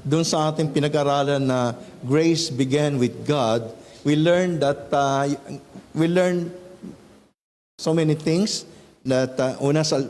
doon sa ating pinag-aralan na grace began with God, we learn that so many things that una sa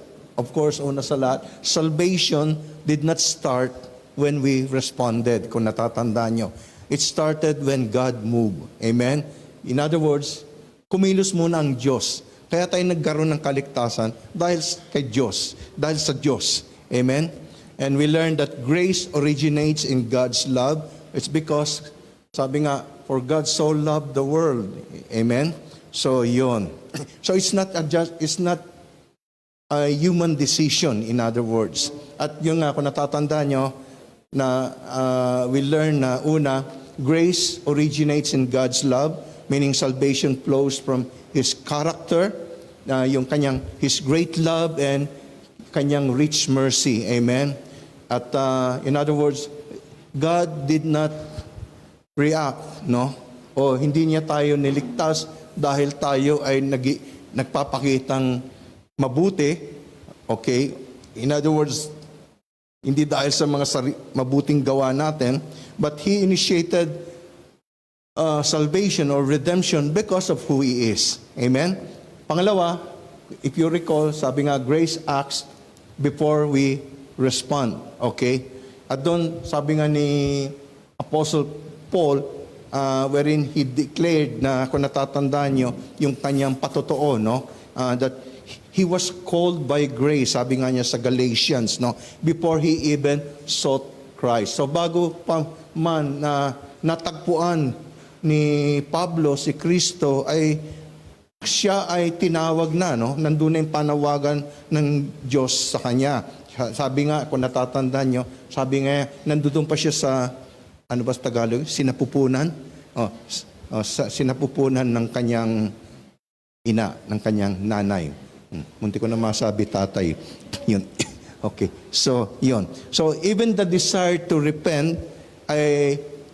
lahat, salvation did not start when we responded, kung natatandaan nyo. It started when God moved. Amen? In other words, kumilos muna ang Diyos. Kaya tayo nagkaroon ng kaligtasan dahil kay Diyos, dahil sa Diyos. Amen? And we learned that grace originates in God's love. It's because, sabi nga, for God so loved the world. Amen? So, yun. So, it's not a human decision, in other words. At yun nga, kung natatandaan nyo, na we learn na una, grace originates in God's love, meaning salvation flows from His character, His great love and Kanyang rich mercy. Amen? At in other words, God did not react, no? O hindi niya tayo niligtas dahil tayo ay nagpapakitang mabuti. Okay? In other words, hindi dahil sa mga mabuting gawa natin, but He initiated salvation or redemption because of who He is. Amen? Pangalawa, if you recall, sabi nga, grace acts before we respond. Okay? At doon, sabi nga ni Apostle Paul, wherein he declared na, kung natatandaan nyo, yung kanyang patotoo, no? That he was called by grace, sabi nga niya sa Galatians, no? Before he even sought Christ. So bago pa man na natagpuan ni Pablo si Kristo, ay siya ay tinawag na, no? Nandun na yung panawagan ng Diyos sa kanya. Sabi nga, kung natatandaan nyo, sabi nga, nandun pa siya sa, ano ba sa Tagalog? Sinapupunan? Sinapupunan ng kanyang ina, ng kanyang nanay. Munti ko na masabi, tatay. Yun. Okay. So, yun. So, even the desire to repent,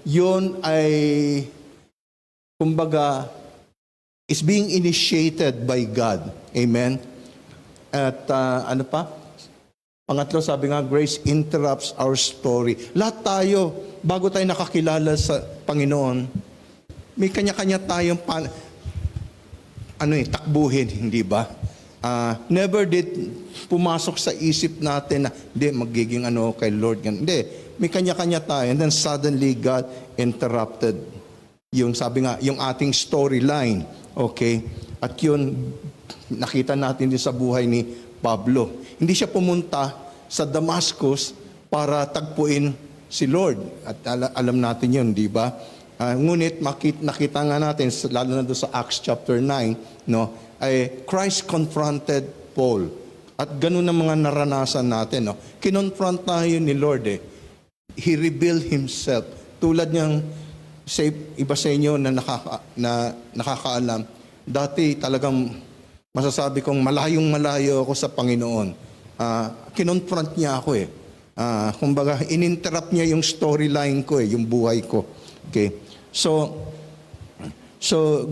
yun ay, kumbaga, is being initiated by God. Amen? At ano pa? Pangatlo, sabi nga, grace interrupts our story. Lahat tayo, bago tayo nakakilala sa Panginoon, may kanya-kanya tayong takbuhin, hindi ba? Never did pumasok sa isip natin na, hindi, magiging kay Lord. Hindi, may kanya-kanya tayo. And then suddenly, God interrupted yung, sabi nga, yung ating storyline. Okay? At yun, nakita natin din sa buhay ni Pablo. Hindi siya pumunta sa Damascus para tagpuin si Lord. At alam natin yun, di ba? Ngunit nakita nga natin, lalo na doon sa Acts chapter 9, no, ay Christ confronted Paul. At ganun ang mga naranasan natin. No? Kinonfront tayo ni Lord. He revealed Himself. Tulad niyang iba sa inyo na nakakaalam, dati talagang masasabi kong malayong-malayo ako sa Panginoon. Kinonfront niya ako kumbaga, ininterrupt niya yung storyline ko yung buhay ko. Okay? So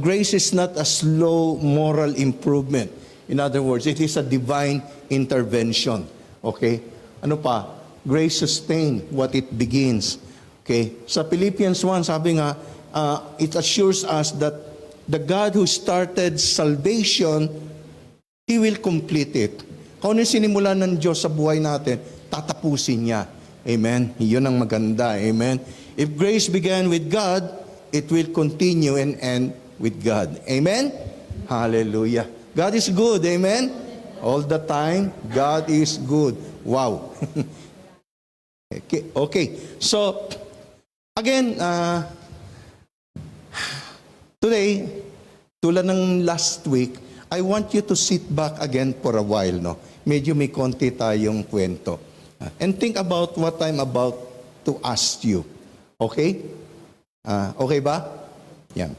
grace is not a slow moral improvement. In other words, it is a divine intervention. Okay? Ano pa? Grace sustain what it begins. Okay? Sa Philippians 1, sabi nga, it assures us that the God who started salvation, He will complete it. Kung ano yung sinimulan ng Diyos sa buhay natin, tatapusin niya. Amen? Yun ang maganda. Amen? If grace began with God, it will continue and end with God. Amen? Hallelujah. God is good. Amen? All the time, God is good. Wow. Okay. So, again, today, tulad ng last week, I want you to sit back again for a while, no? Medyo may konti tayong kwento. And think about what I'm about to ask you. Okay? Okay ba? Yan.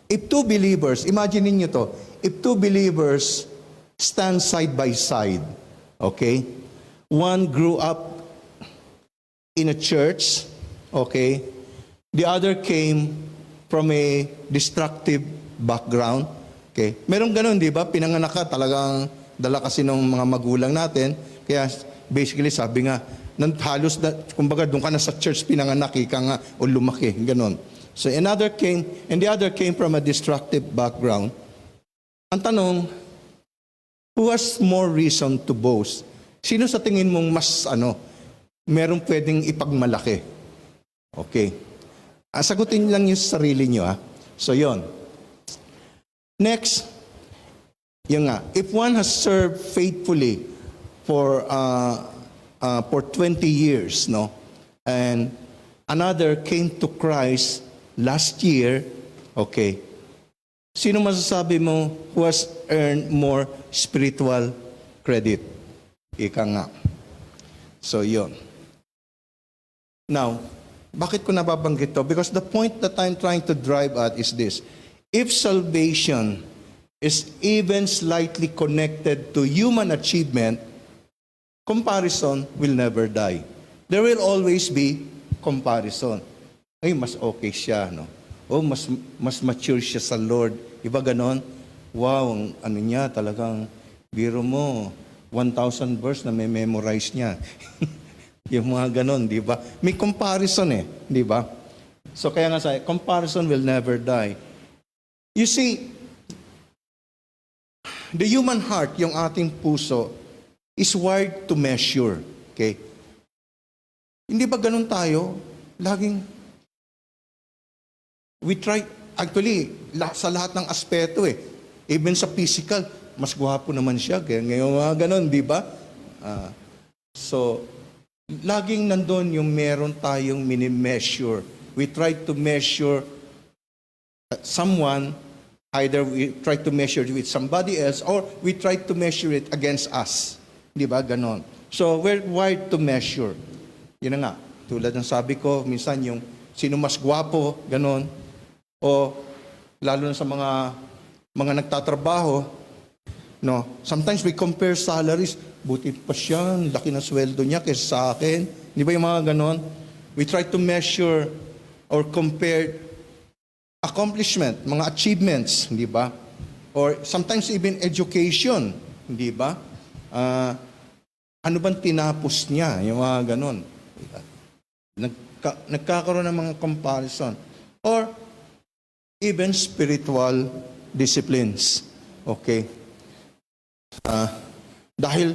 If two believers, imagine niyo to, if two believers stand side by side, okay? One grew up in a church, okay? The other came from a destructive background, okay? Merong ganun, di ba? Pinanganak ka, talagang dala kasi ng mga magulang natin. Kaya basically sabi nga, Halos na, kumbaga, doon ka na sa church pinanganak, ika nga, o lumaki, ganon. So and the other came from a destructive background. Ang tanong, who has more reason to boast? Sino sa tingin mong mas, merong pwedeng ipagmalaki? Okay. Sagutin lang yung sarili nyo, ha? So, yon. Next, yun nga, if one has served faithfully for 20 years, no? And another came to Christ last year, okay. Sino masasabi mo who has earned more spiritual credit? Ika nga. So, yun. Now, bakit ko nababanggit to? Because the point that I'm trying to drive at is this. If salvation is even slightly connected to human achievement, comparison will never die. There will always be comparison. Ay, mas okay siya, no? Oh, mas mature siya sa Lord. Iba ganon? Wow, ano niya, talagang, biro mo, 1,000 verse na may memorize niya. Yung mga ganon, di ba? May comparison di ba? So kaya nga sa comparison will never die. You see, the human heart, yung ating puso, is wired to measure. Okay? Hindi ba ganun tayo? Laging, we try, actually, sa lahat ng aspeto even sa physical, mas gwapo naman siya. Kaya ngayon mga ganun, di ba? So, laging nandun yung meron tayong mini-measure. We try to measure someone, either we try to measure it with somebody else, or we try to measure it against us. Di ba? Ganon. So, we're wired to measure. Yun na nga. Tulad ng sabi ko, minsan yung sino mas gwapo, ganon. O, lalo na sa mga nagtatrabaho, no? Sometimes we compare salaries. Buti pa siya, laki na sweldo niya kaysa sa akin. Di ba yung mga ganon? We try to measure or compare accomplishment, mga achievements, di ba? Or sometimes even education, di ba? Ano bang tinapos niya? Yung mga ganon. Nagkakaroon ng mga comparison. Or even spiritual disciplines. Okay? Dahil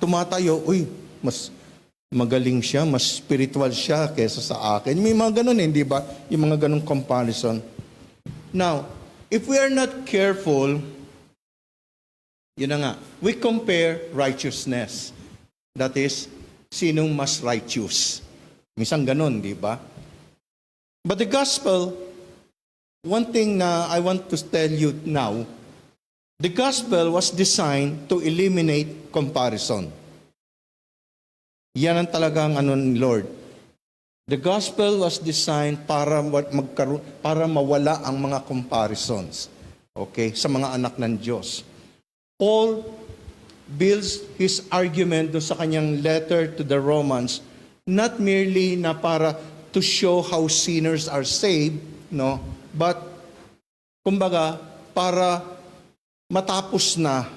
tumatayo, mas magaling siya, mas spiritual siya kaysa sa akin. May mga ganon di ba? Yung mga ganong comparison. Now, if we are not careful, yun na nga, we compare righteousness. That is, sinong mas righteous. Minsan ganon, di ba? But the gospel, one thing na I want to tell you now, the gospel was designed to eliminate comparison. Yan ang talagang ni Lord. The gospel was designed para mawala ang mga comparisons. Okay? Sa mga anak ng Diyos. Paul builds his argument doon sa kanyang letter to the Romans, not merely na para to show how sinners are saved, no? But, kumbaga, para matapos na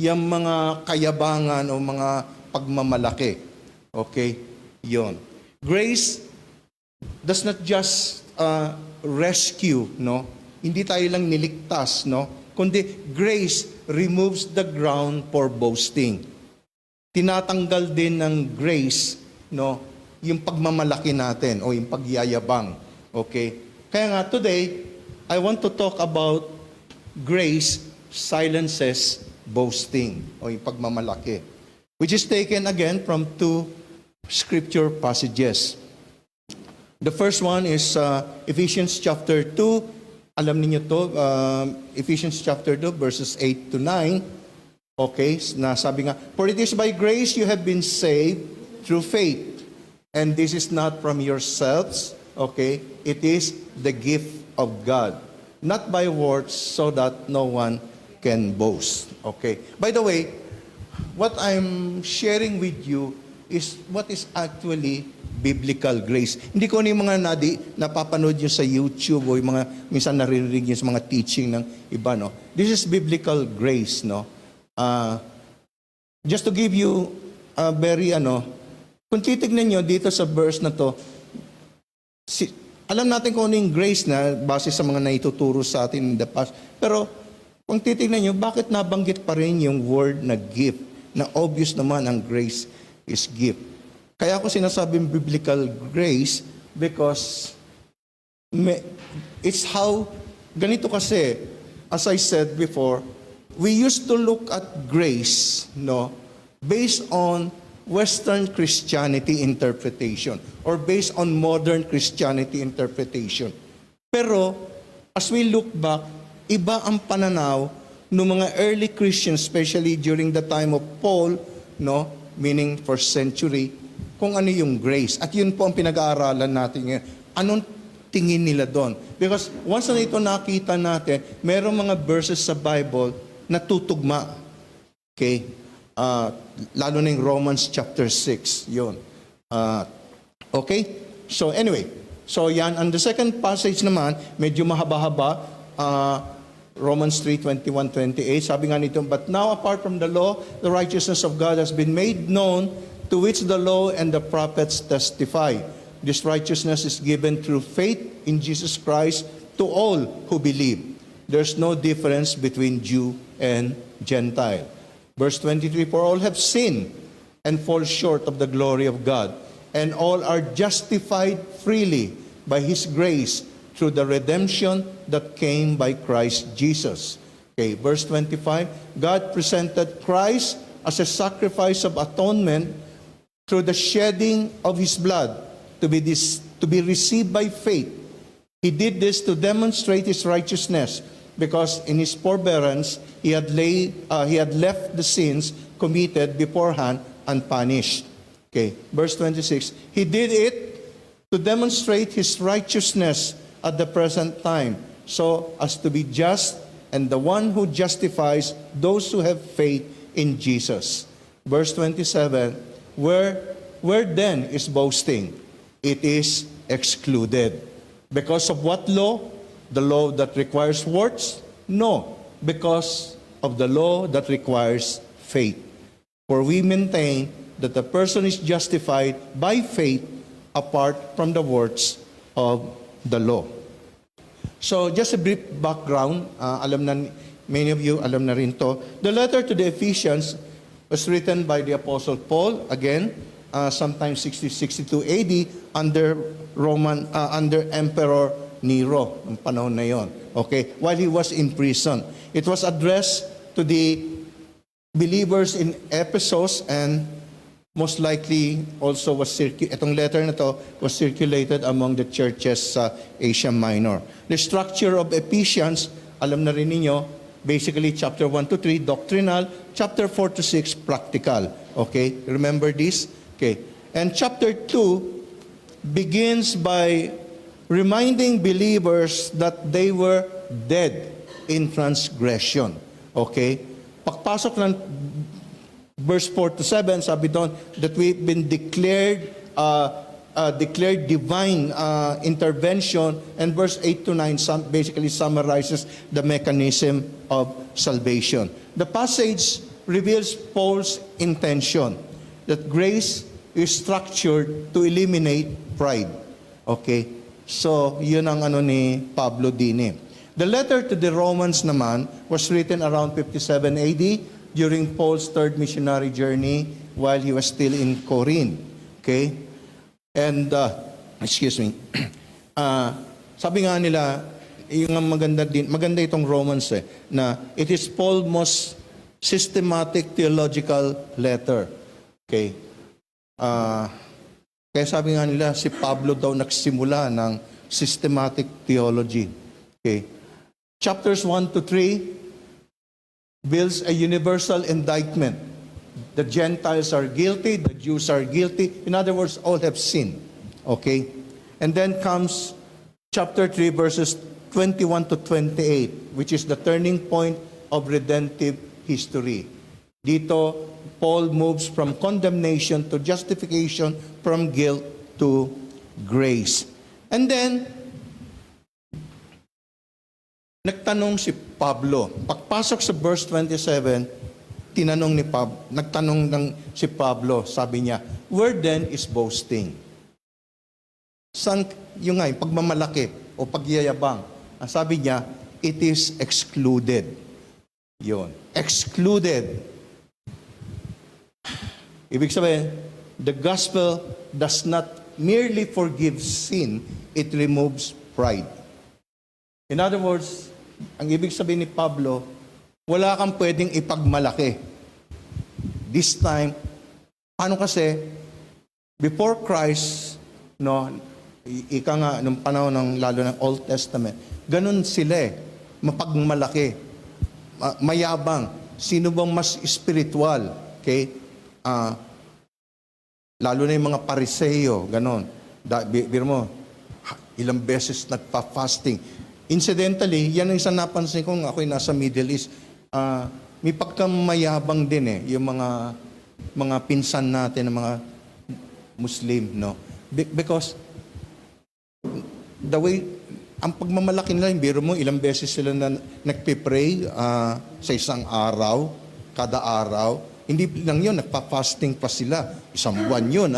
yung mga kayabangan o mga pagmamalaki. Okay? Yon. Grace does not just rescue, no? Hindi tayo lang niligtas, no? Kundi grace removes the ground for boasting. Tinatanggal din ng grace, no, yung pagmamalaki natin o yung pagyayabang. Okay? Kaya nga today, I want to talk about grace silences boasting o yung pagmamalaki, which is taken again from two scripture passages. The first one is Ephesians chapter 2. Alam niyo to, Ephesians chapter 2 verses 8 to 9. Okay, na sabi nga, for it is by grace you have been saved through faith. And this is not from yourselves, okay? It is the gift of God, not by works, so that no one can boast. Okay. By the way, what I'm sharing with you is what is actually biblical grace. Hindi ko yung mga napapanood nyo sa YouTube o yung mga minsan naririnig nyo sa mga teaching ng iba, no? This is biblical grace, no? Just to give you a very, Kung titignan nyo dito sa verse na to, alam natin kung ano yung grace na base sa mga naituturo sa atin in the past. Pero kung titignan nyo, bakit nabanggit pa rin yung word na gift? Na obvious naman ang grace is gift. Kaya ako sinasabing biblical grace because it's how, ganito kasi, as I said before, we used to look at grace, no, based on Western Christianity interpretation or based on modern Christianity interpretation. Pero, as we look back, iba ang pananaw ng mga early Christians, especially during the time of Paul, no, meaning first century, kung ano yung grace. At yun po ang pinag-aaralan natin ngayon. Anong tingin nila doon? Because once na ito nakita natin, merong mga verses sa Bible na tutugma. Okay? Lalo na yung Romans chapter 6. Yun. Okay? So anyway, so yan. And the second passage naman, medyo mahaba-haba. Romans 3:21-28. Sabi nga nito, but now apart from the law, the righteousness of God has been made known, to which the law and the prophets testify. This righteousness is given through faith in Jesus Christ to all who believe. There's no difference between Jew and Gentile. Verse 23, for all have sinned and fall short of the glory of God, and all are justified freely by His grace through the redemption that came by Christ Jesus. Okay, verse 25, God presented Christ as a sacrifice of atonement through the shedding of His blood to be received by faith. He did this to demonstrate His righteousness, because in His forbearance He had left the sins committed beforehand unpunished. Okay, verse 26, He did it to demonstrate His righteousness at the present time, so as to be just and the one who justifies those who have faith in Jesus. Verse 27, where then is boasting? It is excluded. Because of what law? The law that requires works? No, because of the law that requires faith. For we maintain that the person is justified by faith apart from the works of the law. So just a brief background, many of you alam na rin to. The letter to the Ephesians was written by the Apostle Paul, again, sometime 60-62 AD under Emperor Nero, ang panahon na yon. Okay, while he was in prison. It was addressed to the believers in Ephesus, and most likely also itong letter na to was circulated among the churches sa Asia Minor. The structure of Ephesians, alam na rin ninyo, basically chapter 1 to 3 doctrinal, chapter 4 to 6 practical. Okay, remember this? Okay, and chapter 2 begins by reminding believers that they were dead in transgression. Okay, pagpasok ng verse 4 to 7, sabi doon that we've been declared divine intervention, and verse 8 to 9 basically summarizes the mechanism of salvation. The passage reveals Paul's intention that grace is structured to eliminate pride. Okay? So, yun ang ni Pablo din. The letter to the Romans naman was written around 57 AD during Paul's third missionary journey while he was still in Corinth. Okay? And, sabi nga nila, yung maganda itong Romans na it is Paul's most systematic theological letter. Okay? Kaya sabi nga nila, si Pablo daw nagsimula ng systematic theology. Okay? Chapters 1 to 3 builds a universal indictment. The Gentiles are guilty, the Jews are guilty. In other words, all have sinned. Okay? And then comes chapter 3, verses 21 to 28, which is the turning point of redemptive history. Dito, Paul moves from condemnation to justification, from guilt to grace. And then, nagtanong si Pablo. Pagpasok sa verse 27, nagtanong ng si Pablo, sabi niya, where then is boasting? San, yung nga, yung pagmamalaki o pagyayabang. Ang sabi niya, it is excluded. Yun. Excluded. Ibig sabihin, the gospel does not merely forgive sin, it removes pride. In other words, ang ibig sabihin ni Pablo, wala kang pwedeng ipagmalaki. This time, ano kasi, before Christ, no, ika nga, nung panahon ng, lalo ng Old Testament, ganun sila mapagmalaki, mayabang, sino bang mas spiritual, okay? Lalo na yung mga pariseyo, ganun. Biro mo, ilang beses nagpa-fasting. Incidentally, yan ang isang napansin ko, ako'y nasa Middle East, may pagkamayabang din yung mga pinsan natin, ng mga Muslim, no? Because the way, ang pagmamalaki nila, biro mo, ilang beses sila na nagpipray sa isang araw, kada araw. Hindi lang yun, nagpa-fasting pa sila. Isang buwan yun,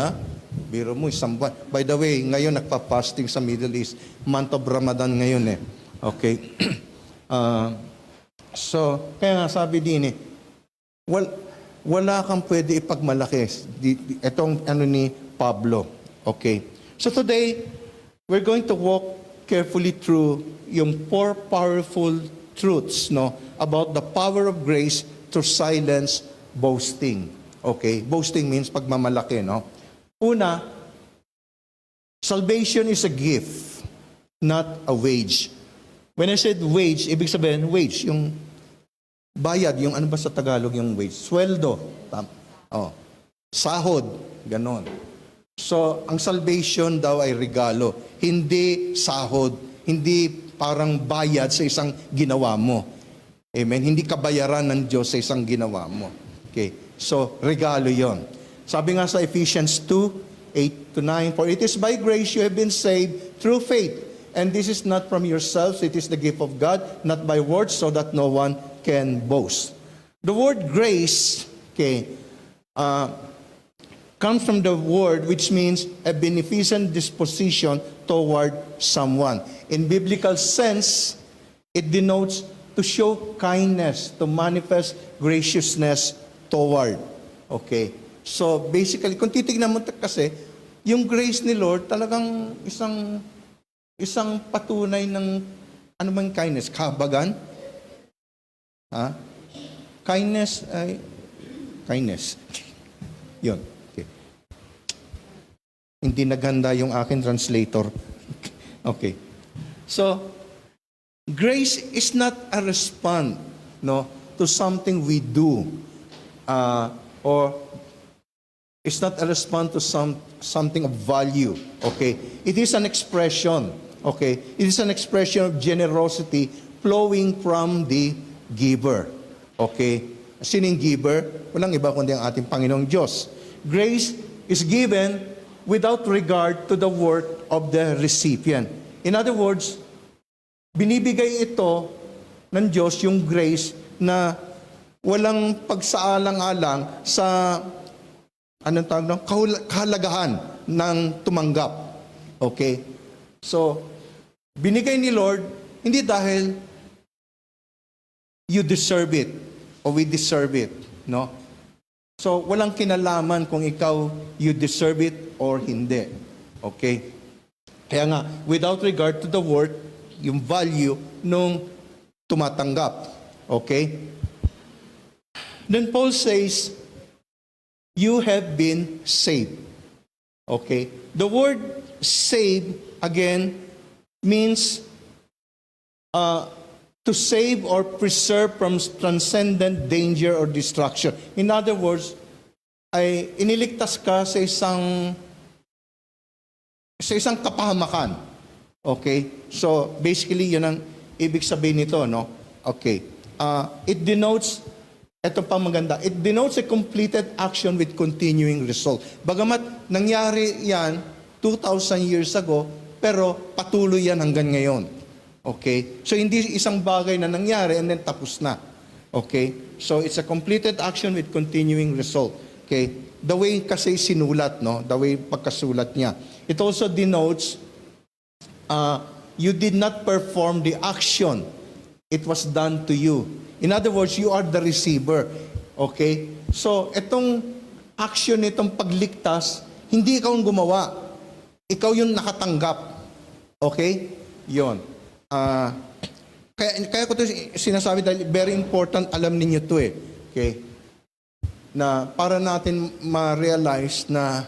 Biro mo, isang buwan. By the way, ngayon nagpa-fasting sa Middle East. Month of Ramadan ngayon Okay. So, kaya nga sabi din wala kang pwede ipagmalaki. Itong ni Pablo. Okay. So today, we're going to walk carefully through yung 4 powerful truths, about the power of grace to silence boasting. Okay? Boasting means pagmamalaki, Una, salvation is a gift, not a wage. When I said wage, ibig sabihin, wage, yung bayad, yung ano ba sa Tagalog yung wage? Sweldo. Sahod. Ganon. So, ang salvation daw ay regalo. Hindi sahod. Hindi parang bayad sa isang ginawa mo. Amen? Hindi kabayaran ng Diyos sa isang ginawa mo. Okay. So, regalo yon. Sabi nga sa Ephesians 2:8-9, for it is by grace you have been saved through faith. And this is not from yourselves, it is the gift of God, not by words, so that no one can boast. The word grace, comes from the word which means a beneficent disposition toward someone. In biblical sense, it denotes to show kindness, to manifest graciousness toward. Okay. So basically, kung titignan mo kasi, yung grace ni Lord talagang isang patunay ng ano bang kindness? Kahabagan? Kindness ay kindness. Yun. Okay. Hindi naganda yung akin translator. Okay. So, grace is not a response, to something we do, or it's not a response to something of value. Okay. It is an expression. Okay. It is an expression of generosity flowing from the giver. Okay. Sino yung giver? Walang iba kundi ang ating Panginoong Diyos. Grace is given without regard to the worth of the recipient. In other words, binibigay ito ng Diyos yung grace na walang pagsaalang-alang sa kahalagahan ng tumanggap. Okay? So, binigay ni Lord, hindi dahil you deserve it or we deserve it. So, walang kinalaman kung ikaw, you deserve it or hindi. Okay? Kaya nga, without regard to the worth, yung value nung tumatanggap. Okay? Then Paul says, you have been saved. Okay? The word save, again, means to save or preserve from transcendent danger or destruction. In other words, ay iniligtas ka sa isang kapahamakan. Okay? So, basically, yun ang ibig sabihin nito, Okay. It denotes, ito pa maganda, it denotes a completed action with continuing result. Bagamat nangyari yan 2,000 years ago, pero patuloy yan hanggang ngayon. Okay? So, hindi isang bagay na nangyari and then tapos na. Okay? So it's a completed action with continuing result. Okay? The way kasi sinulat, no? The way pagkasulat niya. It also denotes you did not perform the action. It was done to you. In other words, you are the receiver. Okay? So, itong action nitong pagligtas, hindi ikaw ang gumawa. Ikaw yung nakatanggap. Okay? Yon. Kaya ko ito sinasabi dahil very important, alam ninyo ito eh. Okay? Na para natin ma-realize na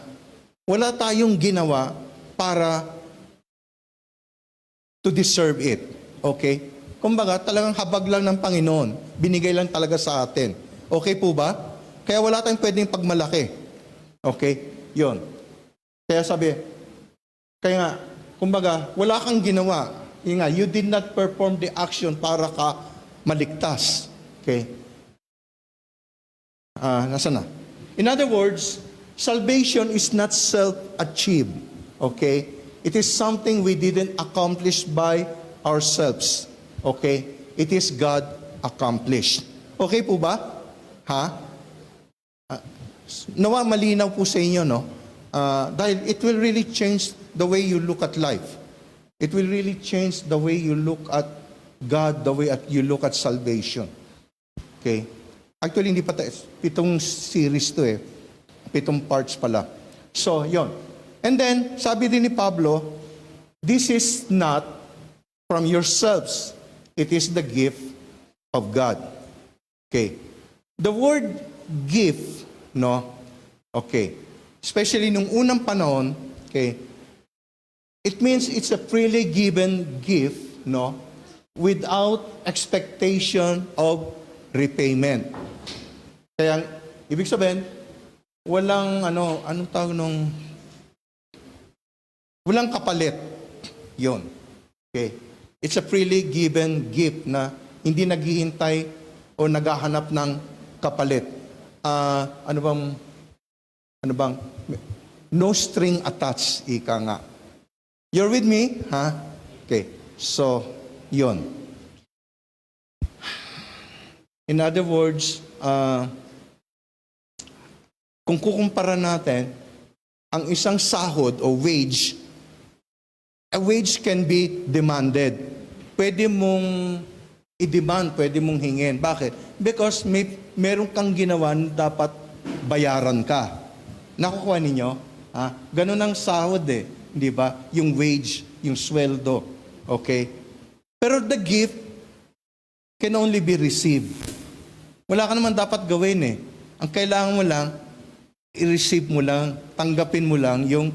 wala tayong ginawa para to deserve it. Okay? Kumbaga, talagang habag lang ng Panginoon. Binigay lang talaga sa atin. Okay po ba? Kaya wala tayong pwedeng pagmalaki. Okay? Yon. Kaya nga, kumbaga, wala kang ginawa. Yung nga, you did not perform the action para ka maligtas. Okay? Nasaan na? In other words, salvation is not self-achieved. Okay? It is something we didn't accomplish by ourselves. Okay? It is God accomplished. Okay po ba? Ha? Nawa malinaw po sa inyo, no? Dahil it will really change the way you look at life. It will really change the way you look at God, the way you look at salvation. Okay? Actually, hindi pa tayo. 7 series to eh. 7 parts pala. So, yon. And then, sabi din ni Pablo, this is not from yourselves. It is the gift of God. Okay. The word gift, no? Okay. Especially nung unang panahon, okay, it means it's a freely given gift, no? Without expectation of repayment. Kaya, ibig sabihin, walang, anong tawag nung, walang kapalit. Yon. Okay. It's a freely given gift na hindi naghihintay o naghahanap ng kapalit. Ano bang, no string attached, ika nga. You're with me? Ha? Okay. So, yon. In other words, kung kukumpara natin, ang isang sahod o wage, a wage can be demanded. Pwede mong i-demand, pwede mong hingin. Bakit? Because meron kang ginawa na dapat bayaran ka. Nakukuha ninyo? Ha? Ganun ang sahod eh. Di ba? Yung wage, yung sweldo. Okay? Pero the gift can only be received. Wala ka naman dapat gawin eh. Ang kailangan mo lang, i-receive mo lang, tanggapin mo lang yung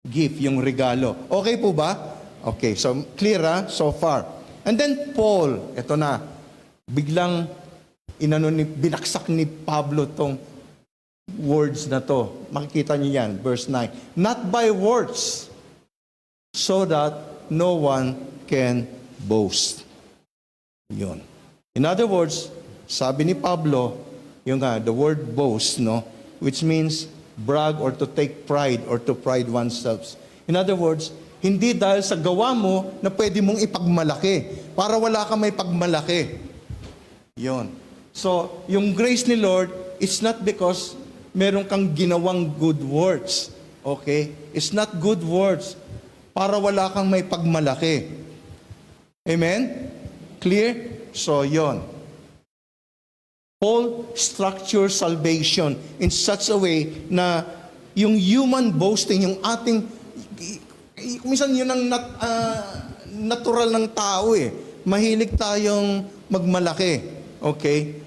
gift, yung regalo. Okay po ba? Okay, so clear so far. And then Paul, eto na, biglang binaksak ni Pablo tong words na to. Makikita niyo yan, verse 9. Not by words, so that no one can boast. Yun. In other words, sabi ni Pablo, the word boast, no, which means brag or to take pride or to pride oneself. In other words, hindi dahil sa gawa mo na pwede mong ipagmalaki para wala ka may pagmalaki. Yun. So, yung grace ni Lord, it's not because meron kang ginawang good words. Okay? It's not good words para wala kang may pagmalaki. Amen? Clear? So, yon. Paul structures salvation in such a way na yung human boasting, yung ating, minsan yun ang natural ng tao eh. Mahilig tayong magmalaki. Okay?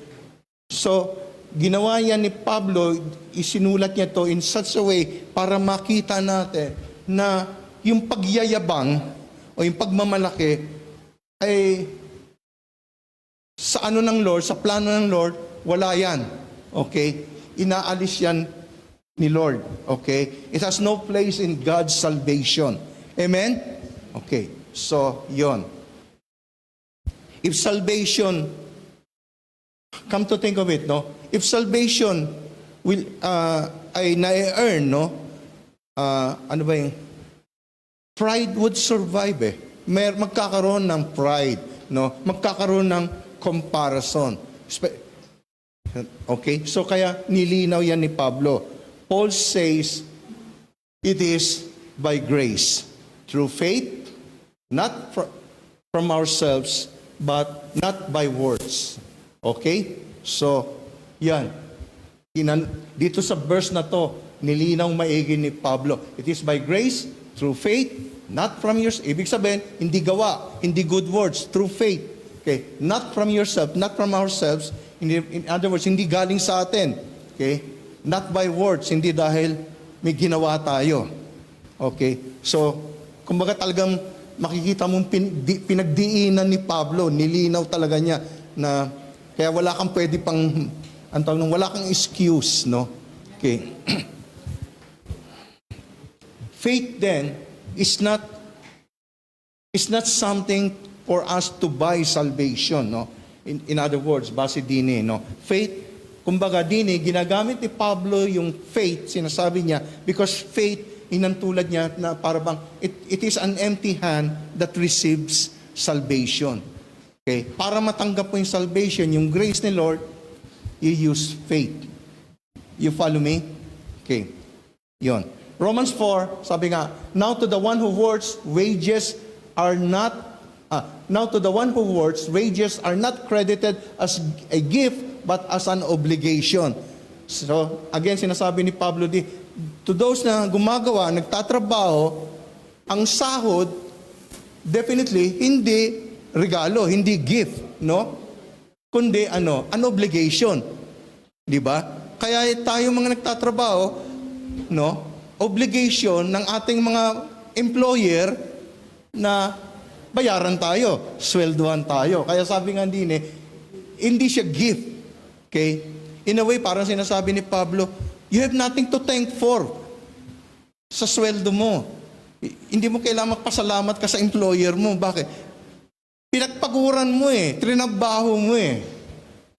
So, ginawa yan ni Pablo, isinulat niya to in such a way para makita natin na yung pagyayabang o yung pagmamalaki ay sa ano ng Lord, sa plano ng Lord, wala yan. Okay? Inaalis yan ni Lord. Okay? It has no place in God's salvation. Amen? Okay. So, yon. If salvation, come to think of it, no? If salvation will ay na-earn, no? Ano ba yung pride would survive eh. Magkakaroon ng pride, no? Magkakaroon ng comparison. Okay? So kaya nilinaw yan ni Pablo. Paul says, it is by grace, through faith, not from ourselves, but not by words. Okay? So, yan. Dito sa verse na to, nilinaw maigi ni Pablo. It is by grace, through faith, not from yourself. Ibig sabihin, hindi gawa, hindi good words, through faith. Okay? Not from yourself, not from ourselves. In other words, hindi galing sa atin. Okay? Not by words, hindi dahil may ginawa tayo. Okay? So, kumbaga talagang makikita mong pinagdiinan ni Pablo, nilinaw talaga niya na kaya wala kang pwede pang, wala kang excuse, no? Okay. Faith then is not something for us to buy salvation, no? In other words, base din no? Faith, kumbaga din ginagamit ni Pablo yung faith, sinasabi niya, because faith, inantulad niya na para bang, it is an empty hand that receives salvation. Okay? Para matanggap mo yung salvation, yung grace ni Lord, you use faith. You follow me? Okay. Yon. Romans 4, sabi nga, now to the one who works, wages are not credited as a gift, but as an obligation. So, again, sinasabi ni Pablo to those na gumagawa, nagtatrabaho, ang sahod, definitely, hindi regalo, hindi gift, no? Kundi an obligation. Di ba? Kaya tayo mga nagtatrabaho, no? Obligation ng ating mga employer na bayaran tayo, swelduhan tayo. Kaya sabi nga hindi siya gift. Okay? In a way, parang sinasabi ni Pablo, you have nothing to thank for sa sweldo mo. Hindi mo kailangan magpasalamat ka sa employer mo. Bakit? Pinagpaguran mo trinabaho mo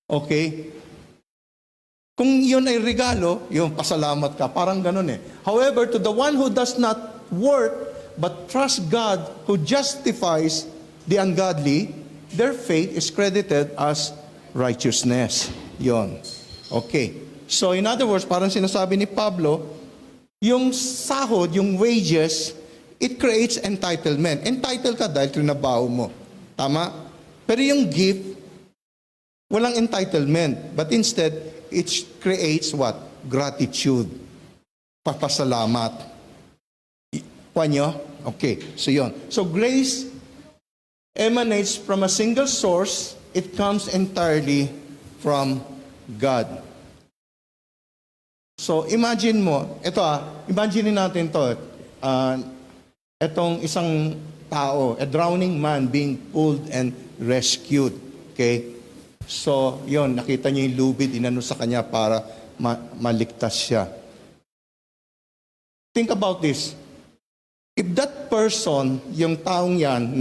Okay? Kung yun ay regalo, yun, pasalamat ka. Parang ganun However, to the one who does not work, but trust God who justifies the ungodly, their faith is credited as righteousness. Yun. Okay. So, in other words, parang sinasabi ni Pablo, yung sahod, yung wages, it creates entitlement. Entitled ka dahil trinabaho mo. Tama? Pero yung gift, walang entitlement. But instead, it creates what? Gratitude. Papasalamat. Kuha nyo? Okay. So, yun. So, grace emanates from a single source. It comes entirely from God. So, imagine mo, imagine natin to, etong isang tao, a drowning man being pulled and rescued. Okay? So, yon nakita niyo yung lubid, inano sa kanya para maligtas siya. Think about this. If that person, yung taong yan,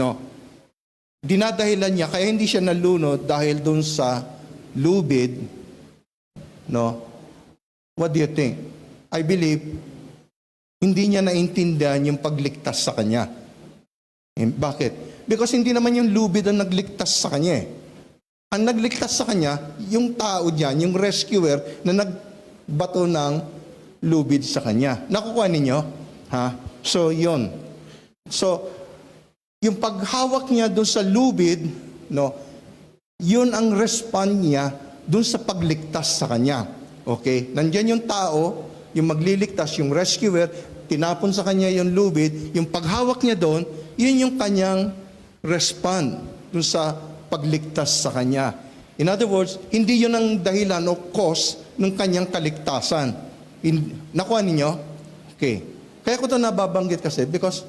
dinadahilan niya, kaya hindi siya nalunod dahil dun sa lubid, what do you think? I believe, hindi niya naintindihan yung pagligtas sa kanya. Bakit? Because hindi naman yung lubid ang nagligtas sa kanya Ang nagligtas sa kanya, yung tao diyan, yung rescuer na nagbato ng lubid sa kanya. Nakukuha ninyo? So, yun. So, yung paghawak niya doon sa lubid, yun ang respond niya doon sa pagligtas sa kanya. Okay? Nandiyan yung tao, yung magliligtas, yung rescuer, tinapon sa kanya yung lubid, yung paghawak niya doon, yun yung kanyang respond doon sa pagligtas sa kanya. In other words, hindi yun ang dahilan o cause ng kanyang kaligtasan. Nakuha ninyo? Okay. Kaya ko ito nababanggit kasi because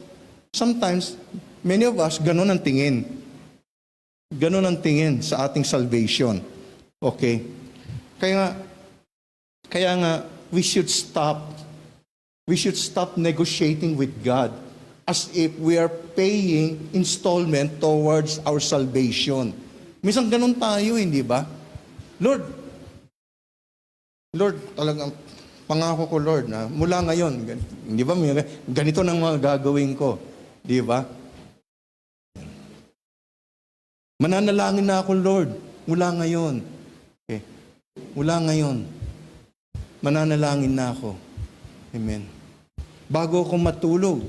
sometimes, many of us, ganun ang tingin. Ganun ang tingin sa ating salvation. Okay? Kaya nga, we should stop negotiating with God as if we are paying installment towards our salvation. Minsan ganun tayo, hindi ba? Lord, talagang pangako ko, Lord, na mula ngayon, hindi ba, ganito nang mga gagawin ko. Di ba? Mananalangin na ako, Lord, mula ngayon. Mula ngayon, mananalangin na ako. Amen. Bago ako matulog,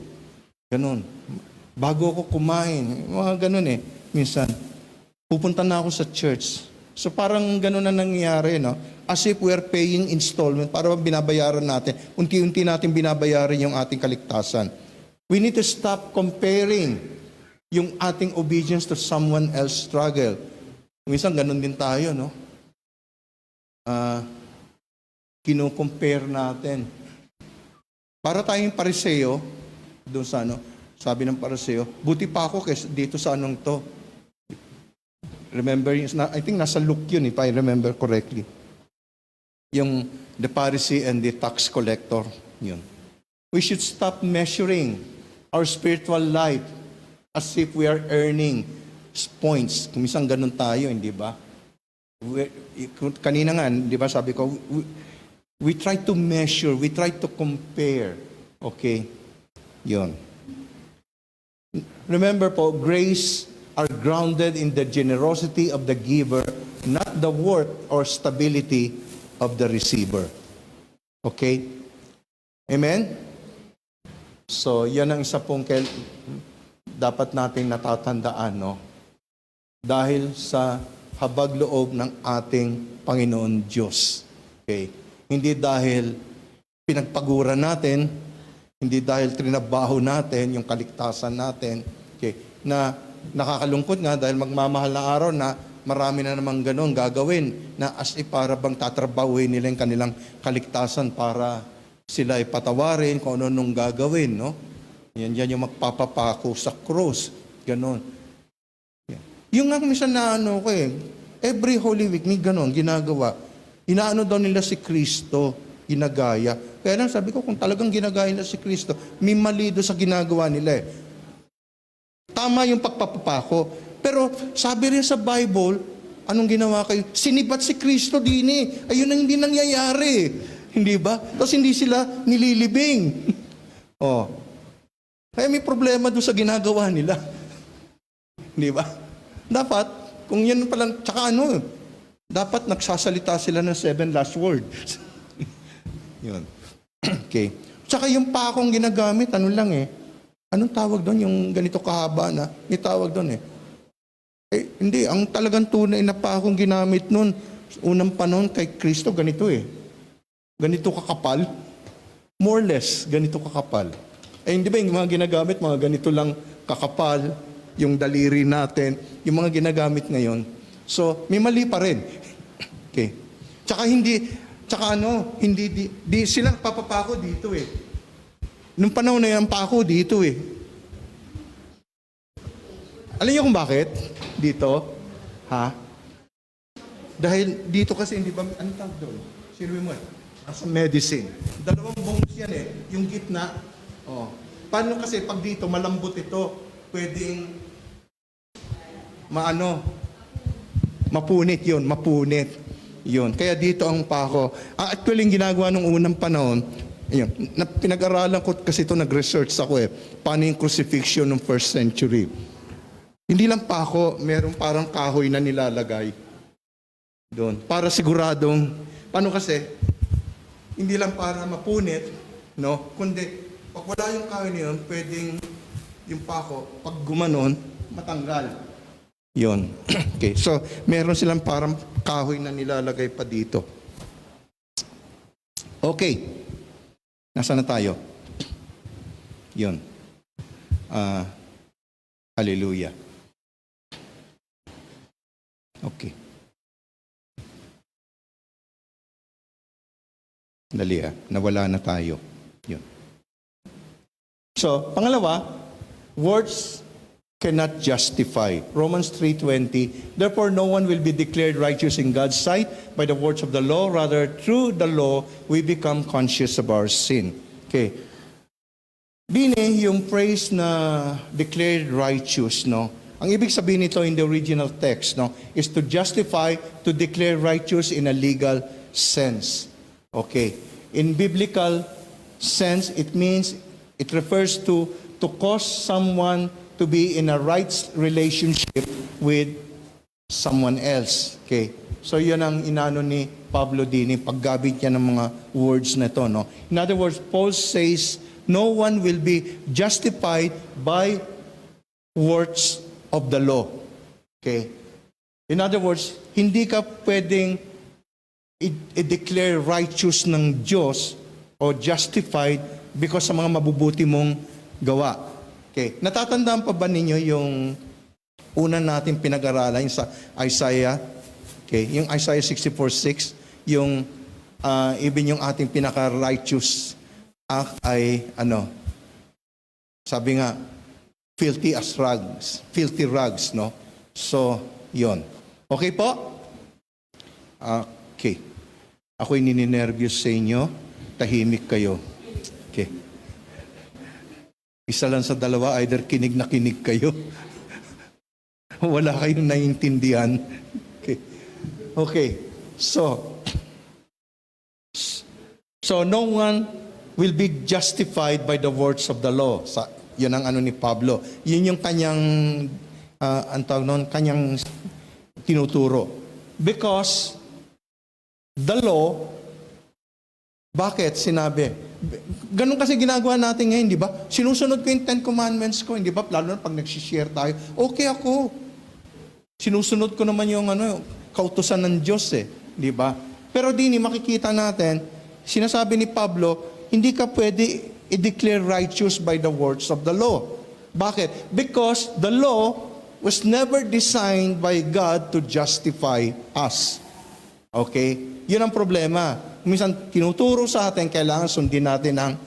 ganun. Bago ako kumain, mga ganun eh. Minsan, pupunta na ako sa church. So parang ganun na nangyayari, no? As if we're paying installment para binabayaran natin. Unti-unti natin binabayaran yung ating kaligtasan. We need to stop comparing yung ating obedience to someone else's struggle. Minsan ganun din tayo, no? Kino-compare natin. Para tayong pariseo, doon sa ano, sabi ng pariseo, buti pa ako kaysa dito sa anong to. Remember, I think nasa Luke yun, if I remember correctly. Yung the Pharisee and the tax collector, yun. We should stop measuring our spiritual life as if we are earning points. Kung minsan ganun tayo, hindi ba? Kanina nga, di ba sabi ko, we try to measure, we try to compare. Okay? Yun. Remember po, grace are grounded in the generosity of the giver, not the worth or stability of the receiver. Okay? Amen? So, yan ang isa pong dapat nating natatandaan, no? Dahil sa habag loob ng ating Panginoon Diyos. Okay? Hindi dahil pinagpaguran natin, hindi dahil trinabaho natin yung kaligtasan natin, okay, na nakakalungkot nga dahil magmamahal na araw na marami na namang ganun gagawin na as if para bang tatrabahuin nila yung kanilang kaligtasan para sila ay patawarin kung ano nung gagawin, no? Yan yung magpapapako sa cross. Ganon. Yan. Yung nga minsan na ano ko every Holy Week may ganon ginagawa. Inaano daw nila si Kristo, ginagaya. Kaya lang sabi ko, kung talagang ginagaya nila si Kristo, may mali doon sa ginagawa nila eh. Tama yung pagpapapako. Pero sabi rin sa Bible, anong ginawa kayo? Sinibat si Kristo din eh. Ayun ang hindi nangyayari. Hindi ba? Tapos hindi sila nililibing. Oh. Kaya may problema doon sa ginagawa nila. Hindi ba? Dapat, kung yan palang, tsaka ano, dapat nagsasalita sila ng 7 last words. Yun. Okay. Tsaka yung pakong ginagamit, ano lang eh. Anong tawag doon? Yung ganito kahaba na, may tawag doon eh. Hindi, ang talagang tunay na pakong ginamit noon, unang panahon kay Kristo, ganito eh. Ganito kakapal. More or less, ganito kakapal. Hindi ba yung mga ginagamit, mga ganito lang kakapal, yung daliri natin, yung mga ginagamit ngayon. So, may mali pa rin. Okay. Tsaka hindi sila papapako dito eh. Nung panahon na yan, pako dito eh. Alam niyo kung bakit? Dito? Ha? Dahil dito kasi, hindi ba, anong tawag doon? Sirwi mo eh. As medicine. Dalawang bones yan eh. Yung gitna, oh. Paano kasi pag dito, malambot ito, pwedeng mapunit yun, mapunit. Yun. Kaya dito ang pako. Actually, yung ginagawa nung unang panahon, yun, pinag-aralan ko kasi ito, nag-research ako eh. Paano yung crucifixion ng first century. Hindi lang pako, meron parang kahoy na nilalagay doon. Para siguradong, paano kasi, hindi lang para mapunit, no? Kundi, pag wala yung kahoy na yun, pwedeng yung pako, pag gumanon, matanggal. Yun. Okay. So, meron silang parang kahoy na nilalagay pa dito. Okay. Nasaan na tayo? Yun. Hallelujah. Okay. Dali nawala na tayo. Yun. So, pangalawa, words cannot justify. Romans 3:20, therefore no one will be declared righteous in God's sight by the words of the law, rather through the law we become conscious of our sin. Okay. Bini, yung phrase na declared righteous, no? Ang ibig sabihin nito in the original text, no, is to justify, to declare righteous in a legal sense. Okay. In biblical sense, it means, it refers to cause someone to be in a right relationship with someone else. Okay. So yun ang inano ni Pablo din, yung paggamit niya ng mga words na to, no? In other words, Paul says, no one will be justified by works of the law. Okay? In other words, hindi ka pwedeng i-declare righteous ng Diyos o justified because sa mga mabubuti mong gawa. Okay? Natatandaan pa ba ninyo yung una natin pinag-aralan sa Isaiah? Okay? Yung Isaiah 64:6, yung even yung ating pinaka-righteous act ay sabi nga, filthy rags, no? So, yon. Okay po? Okay. Ako'y nininervyos sa inyo, tahimik kayo. Okay. Isa lang sa dalawa, either kinig na kinig kayo. Wala kayong naiintindihan. Okay. Okay. So no one will be justified by the words of the law. Yun ang ni Pablo. Yun yung kanyang, kanyang tinuturo. Because the law, bakit sinabi? Ganun kasi ginagawa natin ngayon, di ba? Sinusunod ko yung 10 Commandments ko, hindi ba? Lalo na pag nag-share tayo, okay ako. Sinusunod ko naman yung kautusan ng Diyos di ba? Pero makikita natin, sinasabi ni Pablo, hindi ka pwede i-declare righteous by the words of the law. Bakit? Because the law was never designed by God to justify us. Okay? Yun ang problema. Minsan, tinuturo sa atin, kailangan sundin natin ang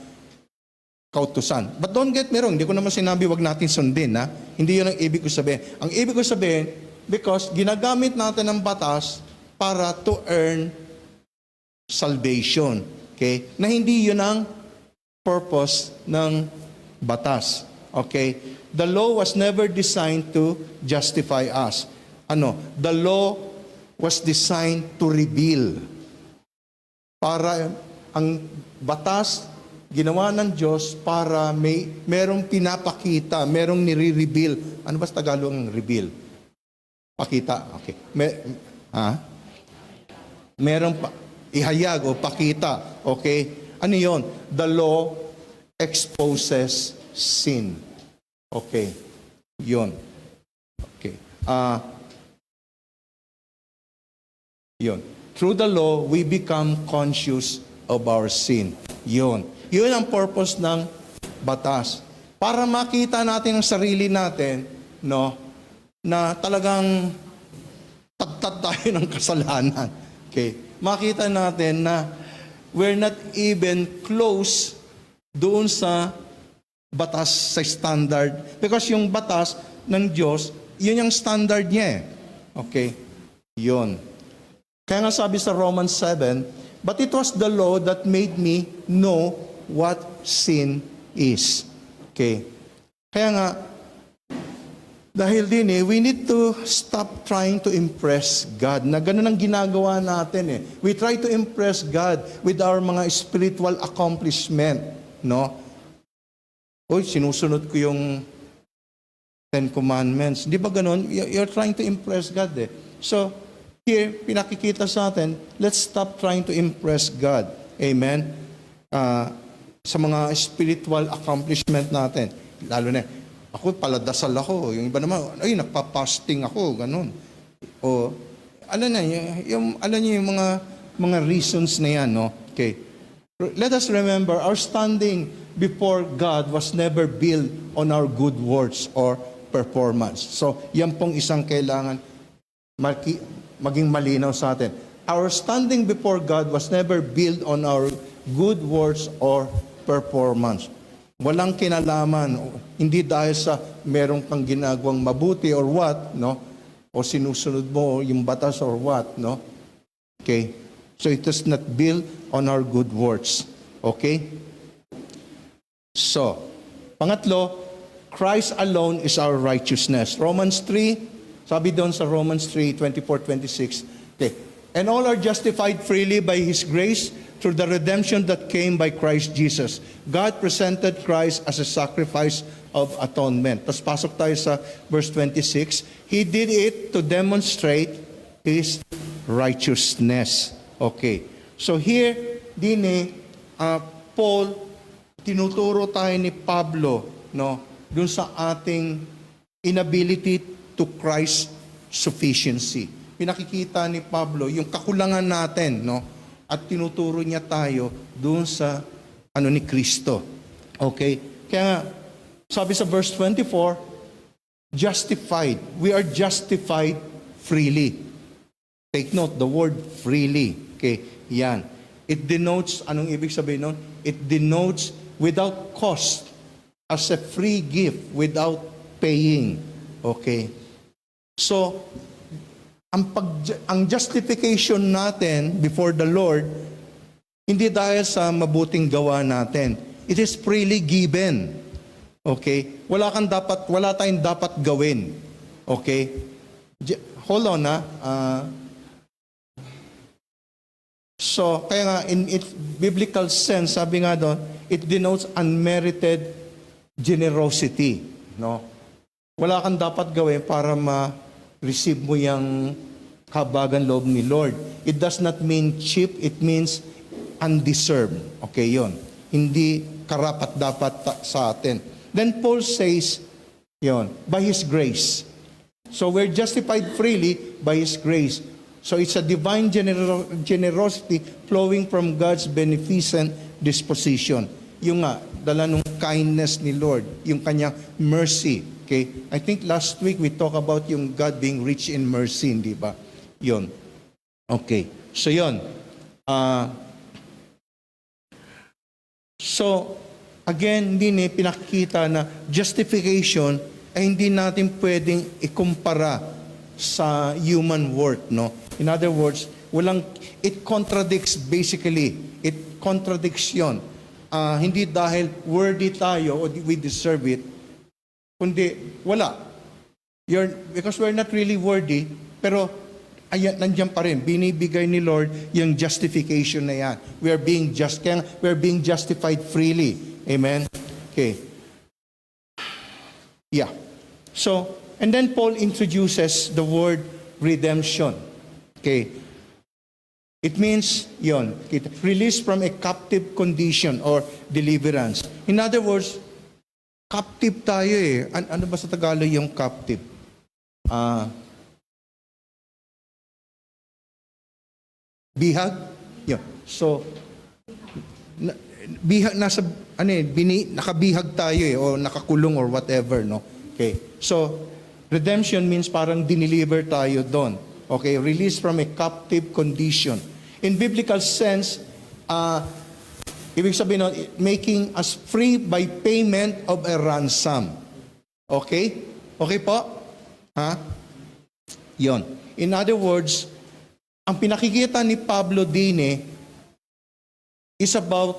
kautusan. But don't get me wrong, hindi ko naman sinabi wag natin sundin. Hindi yun ang ibig ko sabihin. Ang ibig ko sabihin, because ginagamit natin ang batas para to earn salvation. Okay? Na hindi yun ang purpose ng batas. Okay? The law was never designed to justify us. The law was designed to reveal. Para ang batas, ginawa ng Diyos para merong pinapakita, merong nire-reveal. Ano ba sa Tagalog ang reveal? Pakita. Okay. Merong ihayag o pakita. Okay? Ano yun? The law exposes sin. Okay. Yun. Okay. Yun. Through the law, we become conscious of our sin. Yun. Yun ang purpose ng batas. Para makita natin ang sarili natin, na talagang tagtad tayo ng kasalanan. Okay. Makita natin na we're not even close doon sa batas, sa standard. Because yung batas ng Diyos, yun yung standard niya. Okay? Yun. Kaya nga sabi sa Romans 7, but it was the law that made me know what sin is. Okay? Kaya nga, dahil we need to stop trying to impress God. Na ganun ang ginagawa natin We try to impress God with our mga spiritual accomplishment. Sinusunod ko yung 10 Commandments. Di ba ganun? You're trying to impress God So, here, pinakikita sa atin, let's stop trying to impress God. Amen? Sa mga spiritual accomplishment natin. Lalo na, ako, paladasal ako. Yung iba naman, nagpa-fasting ako, ganun. O, yung mga reasons na yan, Okay. Let us remember, our standing before God was never built on our good words or performance. So, yan pong isang kailangan maging malinaw sa atin. Our standing before God was never built on our good words or performance. Walang kinalaman, hindi dahil sa merong kang ginagawang mabuti or what, o sinusunod mo yung batas or what, Okay? So it is not built on our good words. Okay? So, pangatlo, Christ alone is our righteousness. Romans 3, sabi doon sa Romans 3, 24-26, okay. And all are justified freely by His grace through the redemption that came by Christ Jesus. God presented Christ as a sacrifice of atonement. Tapos pasok tayo sa verse 26. He did it to demonstrate His righteousness. Okay. So here, din Paul, tinuturo tayo ni Pablo, no, dun sa ating inability to Christ's sufficiency. Pinakikita ni Pablo yung kakulangan natin, no, at tinuturo niya tayo dun sa ni Kristo. Okay? Kaya nga, sabi sa verse 24, justified. We are justified freely. Take note, the word freely. Okay, yan. It denotes, anong ibig sabihin nun? It denotes without cost, as a free gift, without paying. Okay? So, ang justification natin before the Lord, hindi dahil sa mabuting gawa natin. It is freely given. Okay? Wala tayong dapat gawin. Okay? Hold on So, kaya nga, in its biblical sense, sabi nga doon, it denotes unmerited generosity. No? Wala kang dapat gawin para ma-receive mo yung kabagan loob ni Lord. It does not mean cheap, it means undeserved. Okay, yon. Hindi karapat-dapat sa atin. Then Paul says, yon, by His grace. So we're justified freely by His grace. So it's a divine generosity flowing from God's beneficent disposition. Yung dala ng kindness ni Lord, yung kanyang mercy. Okay? I think last week we talked about yung God being rich in mercy, hindi ba? Yun. Okay. So yun. So, again, hindi pinakikita na justification ay hindi natin pwedeng ikumpara sa human worth, no? In other words, it contradicts basically. It contradicts yun. Hindi dahil worthy tayo o we deserve it, kundi wala. Because we're not really worthy, pero nandiyan pa rin. Binibigay ni Lord yung justification na yan. We are being justified freely. Amen? Okay. Yeah. So, and then Paul introduces the word redemption. Okay. It means, release from a captive condition or deliverance. In other words, captive tayo eh. Ano ba sa Tagalog yung captive? Bihag? Yeah. So, bihag, nakabihag tayo eh, o nakakulong or whatever, no? Okay. So, redemption means parang dineliver tayo doon. Okay, released from a captive condition. In biblical sense, ibig sabihin nun, making us free by payment of a ransom. Okay? Okay po? Yon. In other words, ang pinakikita ni Pablo din is about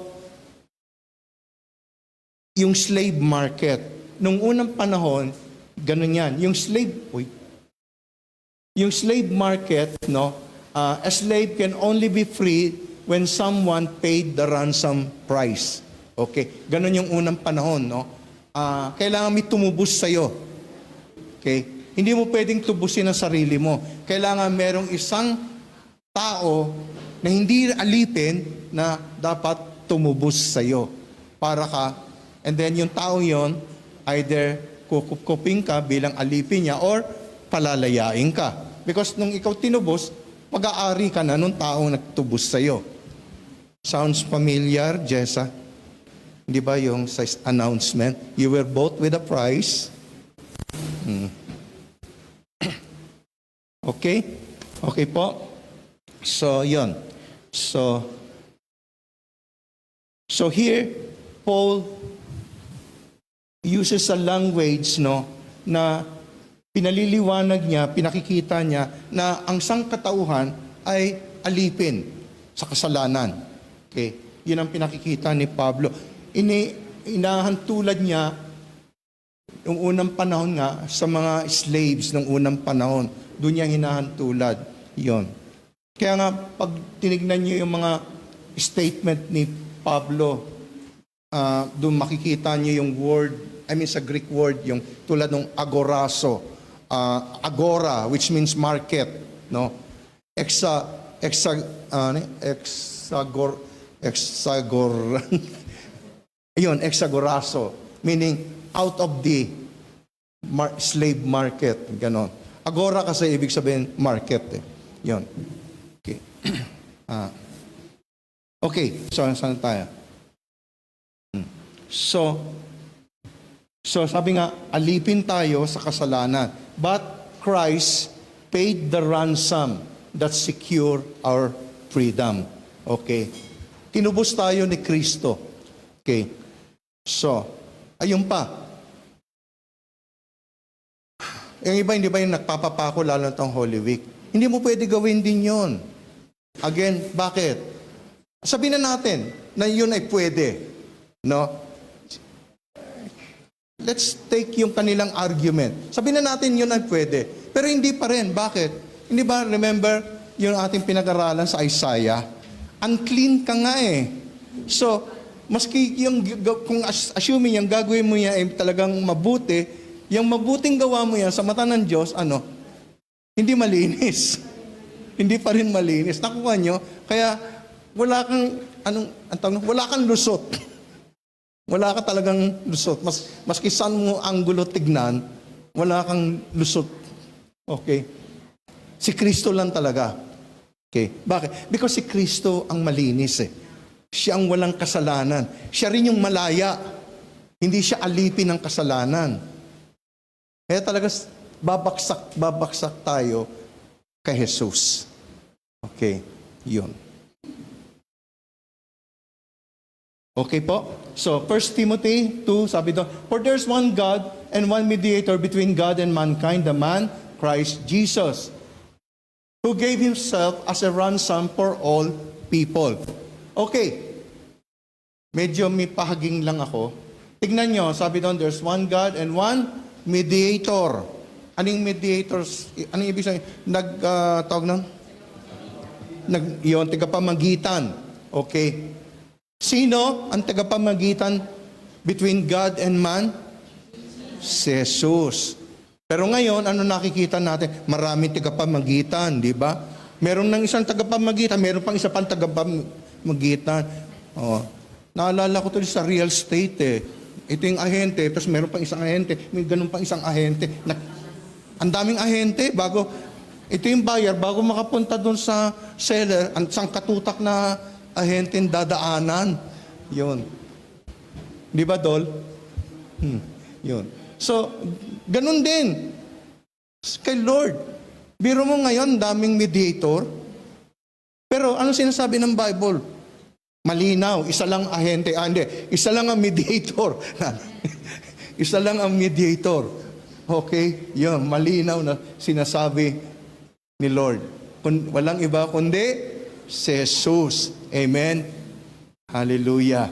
yung slave market. Nung unang panahon, ganun yan. Yung slave market, no, a slave can only be free when someone paid the ransom price. Okay, ganun yung unang panahon, no. Kailangan may tumubos sa'yo. Okay, hindi mo pwedeng tubusin ang sarili mo. Kailangan merong isang tao na hindi alipin na dapat tumubos sa'yo para ka, and then yung tao yon either kukupkupin ka bilang alipin niya or palalayain ka. Because nung ikaw tinubos, pag-aari ka na nung taong nagtubos sa'yo. Sounds familiar, Jessa? Di ba yung sa announcement? You were bought with a price. Okay? Okay po? So, yun. So here, Paul uses a language, no, na pinaliliwanag niya, pinakikita niya na ang sangkatauhan ay alipin sa kasalanan. Okay? Yun ang pinakikita ni Pablo. Inahantulad niya yung unang panahon nga sa mga slaves ng unang panahon. Doon niya hinahantulad. Yun. Kaya nga, pag tinignan niyo yung mga statement ni Pablo, doon makikita niyo yung word, sa Greek word, yung tulad ng agorazo. Agora, which means market, no? hexagor, ayun, hexagorazo, meaning out of the slave market, ganon. Agora kasi ibig sabihin market eh. Yun. Okay. Okay, so saan tayo? So sabi nga, alipin tayo sa kasalanan. But Christ paid the ransom that secure our freedom. Okay. Tinubos tayo ni Kristo. Okay. So, ayun pa. Yung iba, hindi ba yung nagpapapako lalo na itong Holy Week? Hindi mo pwede gawin din yon. Again, bakit? Sabihin na natin na yun ay pwede. No? Let's take yung kanilang argument. Sabihin na natin yun ay pwede. Pero hindi pa rin. Bakit? Hindi ba, remember, yung ating pinag-aralan sa Isaiah? Unclean ka nga eh. So, maski yung, kung assuming yung gagawin mo yan ay talagang mabuti, yung mabuting gawa mo yan sa mata ng Diyos, hindi malinis. Hindi pa rin malinis. Nakuha nyo? Kaya, wala kang, wala kang lusot. Wala ka talagang lusot. Maski saan mo anggulo tignan, wala kang lusot. Okay? Si Kristo lang talaga. Okay? Bakit? Because si Kristo ang malinis eh. Siya ang walang kasalanan. Siya rin yung malaya. Hindi siya alipin ng kasalanan. Kaya talaga babaksak tayo kay Jesus. Okay? Yun. Okay po? So, 1 Timothy 2, sabi doon, for there's one God and one mediator between God and mankind, the man, Christ Jesus, who gave himself as a ransom for all people. Okay. Medyo may pahaging lang ako. Tignan nyo, sabi doon, there's one God and one mediator. Anong mediators? Anong ibig sabihin? Tawag nun? Yun, tagapamagitan. Okay. Sino ang tagapamagitan between God and man? Si Jesus. Pero ngayon, ano nakikita natin? Maraming tagapamagitan, di ba? Meron ng isang tagapamagitan, meron pang isa pang tagapamagitan. Oh. Naalala ko tuloy sa real estate eh. Ito yung ahente, tapos meron pang isang ahente, may ganun pang isang ahente. Ang daming ahente, ito yung buyer, bago makapunta doon sa seller, ang isang katutak na ahente dadaanan. Yun. Di ba, Dol? Yun. So, ganun din. Kay Lord. Biro mo ngayon, daming mediator. Pero, ano sinasabi ng Bible? Malinaw, isa lang ahente. Hindi, isa lang ang mediator. Isa lang ang mediator. Okay? Yun, malinaw na sinasabi ni Lord. Walang iba kundi si Jesus. Amen? Hallelujah.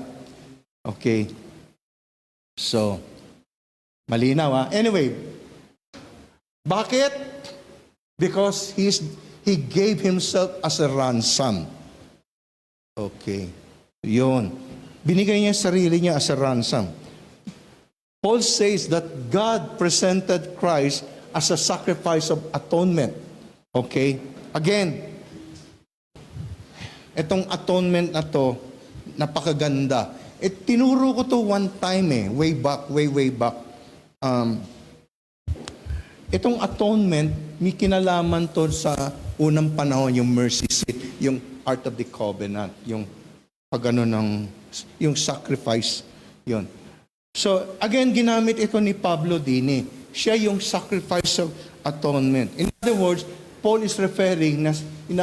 Okay. So, malinaw ha? Anyway, bakit? Because He gave Himself as a ransom. Okay. Yun. Binigay niya sarili niya as a ransom. Paul says that God presented Christ as a sacrifice of atonement. Okay? Again, itong atonement na to, napakaganda. Tinuro ko to one time way back. Itong atonement, may kinalaman to sa unang panahon, yung mercy seat, yung Ark of the Covenant, yung pagano yung sacrifice, yun. So, again, ginamit ito ni Pablo din. Siya yung sacrifice of atonement. In other words, Paul is referring na,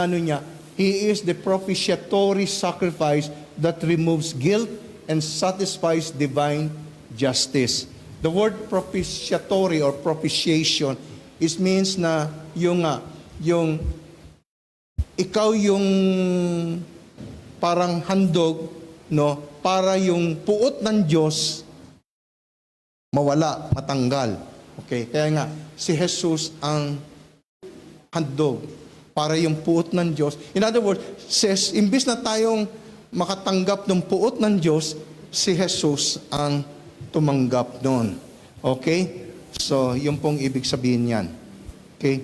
niya, he is the propitiatory sacrifice that removes guilt and satisfies divine justice. The word propitiatory or propitiation means na yung ikaw yung parang handog, no, para yung puot ng Diyos mawala, matanggal. Okay, kaya nga si Jesus ang handog para yung puot ng Diyos. In other words, imbis na tayong makatanggap ng puot ng Diyos, si Jesus ang tumanggap noon. Okay? So, yun pong ibig sabihin yan. Okay?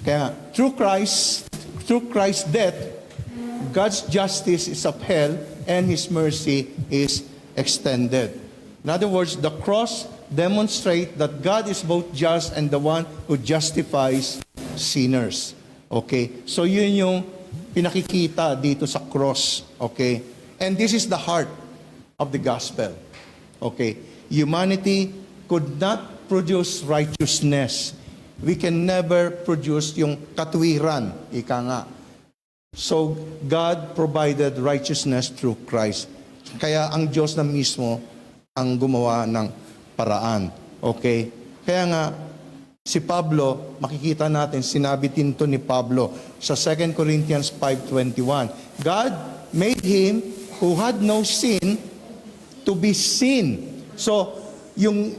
Kaya, through Christ, through Christ's death, God's justice is upheld and His mercy is extended. In other words, the cross demonstrates that God is both just and the one who justifies sinners. Okay? So yun yung pinakikita dito sa cross. Okay? And this is the heart of the gospel. Okay? Humanity could not produce righteousness. We can never produce yung katwiran. Ika nga. So, God provided righteousness through Christ. Kaya ang Diyos na mismo ang gumawa ng paraan. Okay? Kaya nga, si Pablo, makikita natin, sinabi din to ni Pablo sa 2 Corinthians 5:21. God made Him who had no sin to be sin. So, yung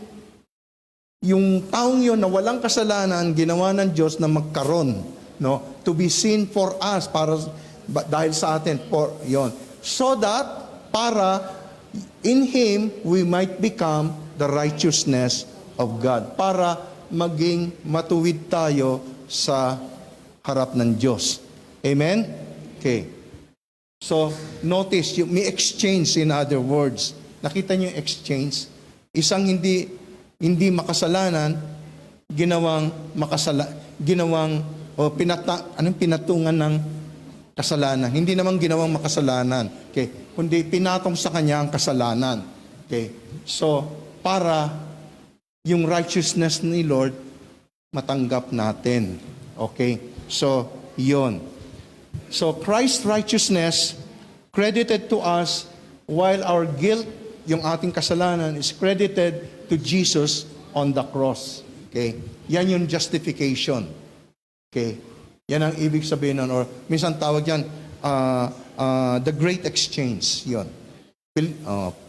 taong yun na walang kasalanan, ginawa ng Diyos na magkaroon, no? To be sin for us, dahil sa atin, for yon. So that, para in Him, we might become the righteousness of God. Para maging matuwid tayo sa harap ng Diyos. Amen? Okay. So, notice, may exchange, in other words. Nakita niyo yung exchange? Isang hindi makasalanan, pinatungan ng kasalanan. Hindi naman ginawang makasalanan. Okay? Kundi pinatong sa kanya ang kasalanan. Okay? So, para yung righteousness ni Lord matanggap natin. Okay? So, yon. So, Christ's righteousness credited to us while our guilt, yung ating kasalanan, is credited to Jesus on the cross. Okay? Yan yung justification. Okay? Yan ang ibig sabihin nun. Or minsan tawag yan, the great exchange. Yun.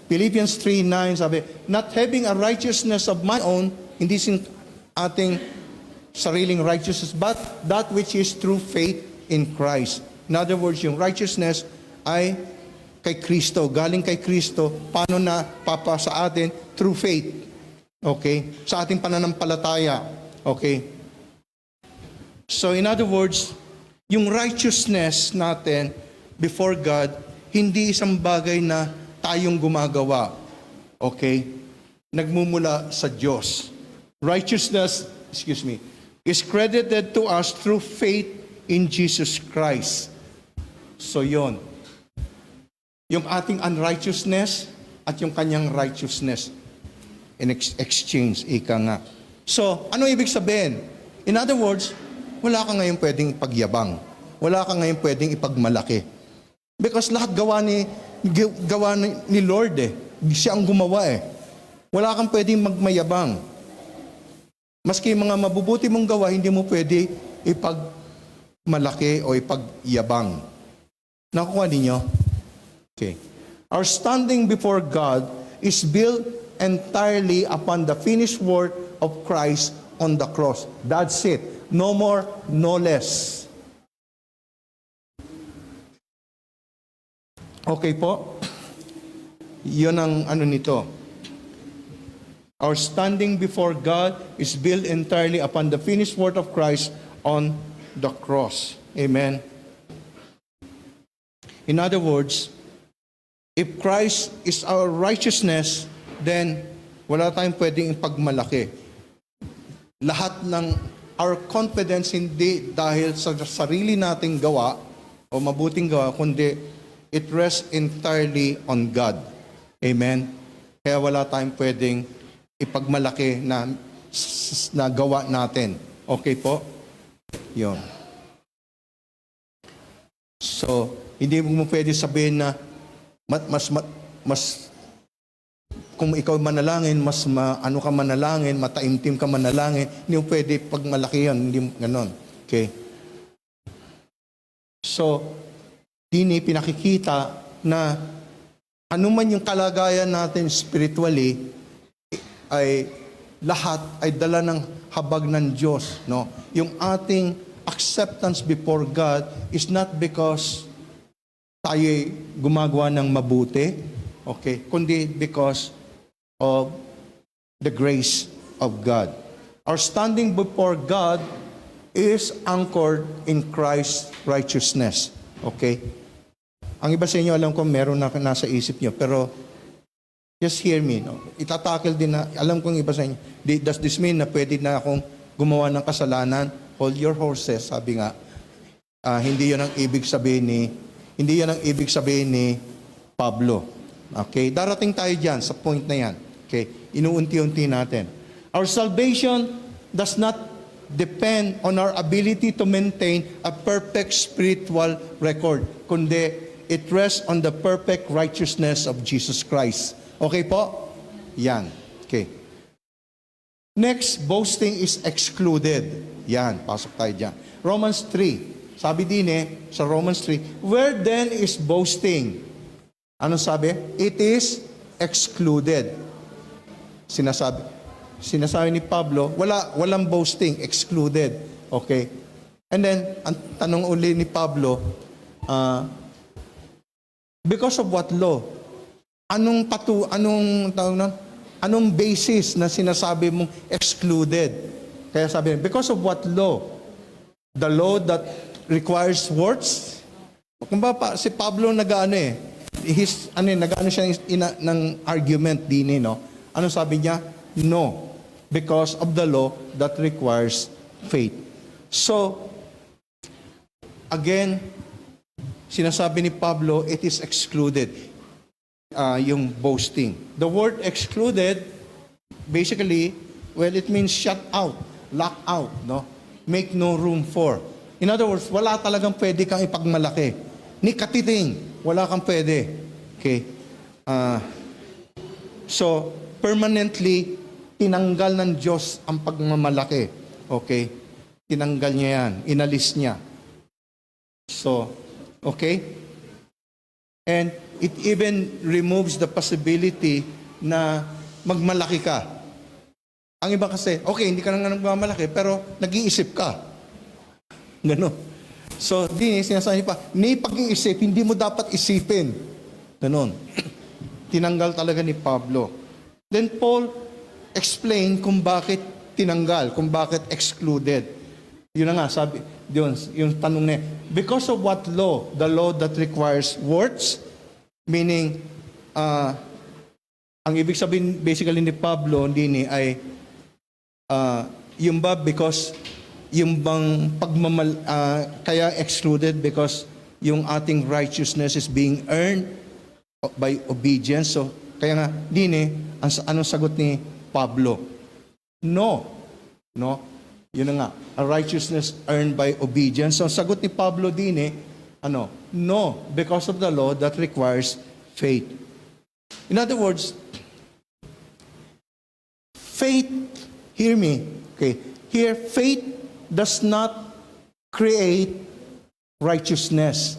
Philippians 3:9 sabi, not having a righteousness of my own, hindi sin ating sariling righteousness, but that which is through faith in Christ. In other words, yung righteousness ay kay Kristo, galing kay Kristo. Paano na papa sa atin? Through faith. Okay? Sa ating pananampalataya. Okay? So in other words, yung righteousness natin before God, hindi isang bagay na tayong gumagawa. Okay? Nagmumula sa Diyos. Righteousness, is credited to us through faith in Jesus Christ. So yon. Yung ating unrighteousness at yung kanyang righteousness in exchange, ika nga. So, ano ibig sabihin? In other words, wala ka ngayon pwedeng ipagyabang. Wala ka ngayon pwedeng ipagmalaki. Because lahat gawa ni Lord eh. Siya ang gumawa eh. Wala kang pwedeng magmayabang. Maski mga mabubuti mong gawa, hindi mo pwede ipagmalaki o ipagyabang. Nakuha ninyo? Okay. Our standing before God is built entirely upon the finished work of Christ on the cross. That's it. No more, no less. Okay po? Yun ang ano nito. Our standing before God is built entirely upon the finished work of Christ on the cross. Amen. In other words, if Christ is our righteousness, then wala tayong pwedeng ipagmalaki. Lahat ng our confidence hindi dahil sa sarili nating gawa o mabuting gawa, kundi it rests entirely on God. Amen? Kaya wala tayong pwedeng ipagmalaki na gawa natin. Okay po? Yun. So, hindi mo pwede sabihin na mas kung ikaw manalangin, ano ka manalangin, mataimtim ka manalangin, hindi mo pwede pagmalaki yan, hindi mo ganon. Okay? So, dini pinakikita na anuman yung kalagayan natin spiritually, ay lahat ay dala ng habag ng Diyos. No? Yung ating acceptance before God is not because tayo gumagawa ng mabuti, okay, kundi because of the grace of God. Our standing before God is anchored in Christ's righteousness. Okay? Ang iba sa inyo, alam ko meron na nasa isip nyo, pero just hear me. No? Itatakil din na, alam kong iba sa inyo, does this mean na pwede na akong gumawa ng kasalanan? Hold your horses, sabi nga. Hindi yun ang ibig sabihin ni Pablo. Okay? Darating tayo dyan sa point na yan. Okay? Inuunti-unti natin. Our salvation does not depend on our ability to maintain a perfect spiritual record, kundi it rests on the perfect righteousness of Jesus Christ. Okay po? Yan. Okay. Next, boasting is excluded. Yan, pasok tayo dyan. Romans 3. Sabi din sa Romans 3, where then is boasting? Anong sabi? It is excluded. Sinasabi ni Pablo, walang boasting, excluded. Okay? And then, ang tanong uli ni Pablo, because of what law? Anong basis na sinasabi mong excluded? Kaya sabi niya, because of what law? The law that requires words? Kung ba si Pablo nag-ano siya ng argument din no? Ano sabi niya? No. Because of the law that requires faith. So, again, sinasabi ni Pablo, it is excluded. Yung boasting. The word excluded, basically, well, it means shut out, lock out, no? Make no room for. In other words, wala talagang pwede kang ipagmalaki. Ni katiting, wala kang pwede. Okay? So, permanently, tinanggal ng Diyos ang pagmamalaki. Okay? Tinanggal niya yan. Inalis niya. So, okay? And it even removes the possibility na magmalaki ka. Ang iba kasi, okay, hindi ka na nagmamalaki, pero nag-iisip ka. Gano'n. So, sinasabi pa, ni pag-iisip, hindi mo dapat isipin. Gano'n. Tinanggal talaga ni Pablo. Then Paul explained kung bakit tinanggal, kung bakit excluded. Yun na nga, sabi, yun, yung tanong niya, because of what law? The law that requires words? Meaning, ang ibig sabihin basically ni Pablo, ay, yung ba because, yung bang kaya excluded because yung ating righteousness is being earned by obedience. So, kaya nga, anong sagot ni Pablo? No. No? Yun na nga, a righteousness earned by obedience. So, ang sagot ni Pablo no, because of the law that requires faith. In other words, faith, hear me, okay, here, faith does not create righteousness.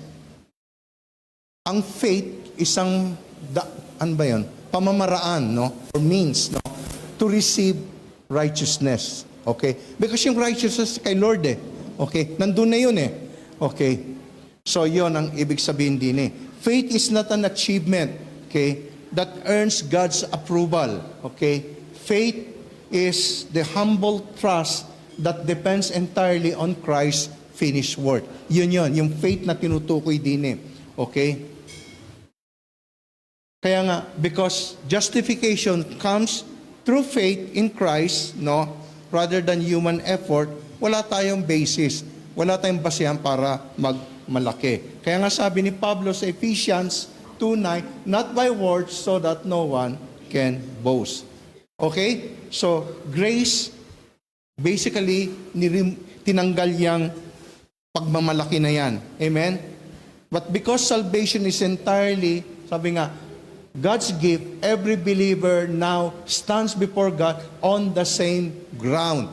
Ang faith, isang, pamamaraan, no, or means, no, to receive righteousness. Okay? Because yung righteousness kay Lord okay? Nandun na yun Okay? So, yun ang ibig sabihin din Faith is not an achievement, okay, that earns God's approval. Okay? Faith is the humble trust that depends entirely on Christ's finished work. Yun. Yung faith na tinutukoy din Okay? Kaya nga, because justification comes through faith in Christ, no, rather than human effort, wala tayong basis, wala tayong basehan para magmalaki. Kaya nga sabi ni Pablo sa Ephesians 2:9, not by words so that no one can boast. Okay? So, grace, basically, tinanggal yang pagmamalaki na yan. Amen? But because salvation is entirely, sabi nga, God's gift, every believer now stands before God on the same ground.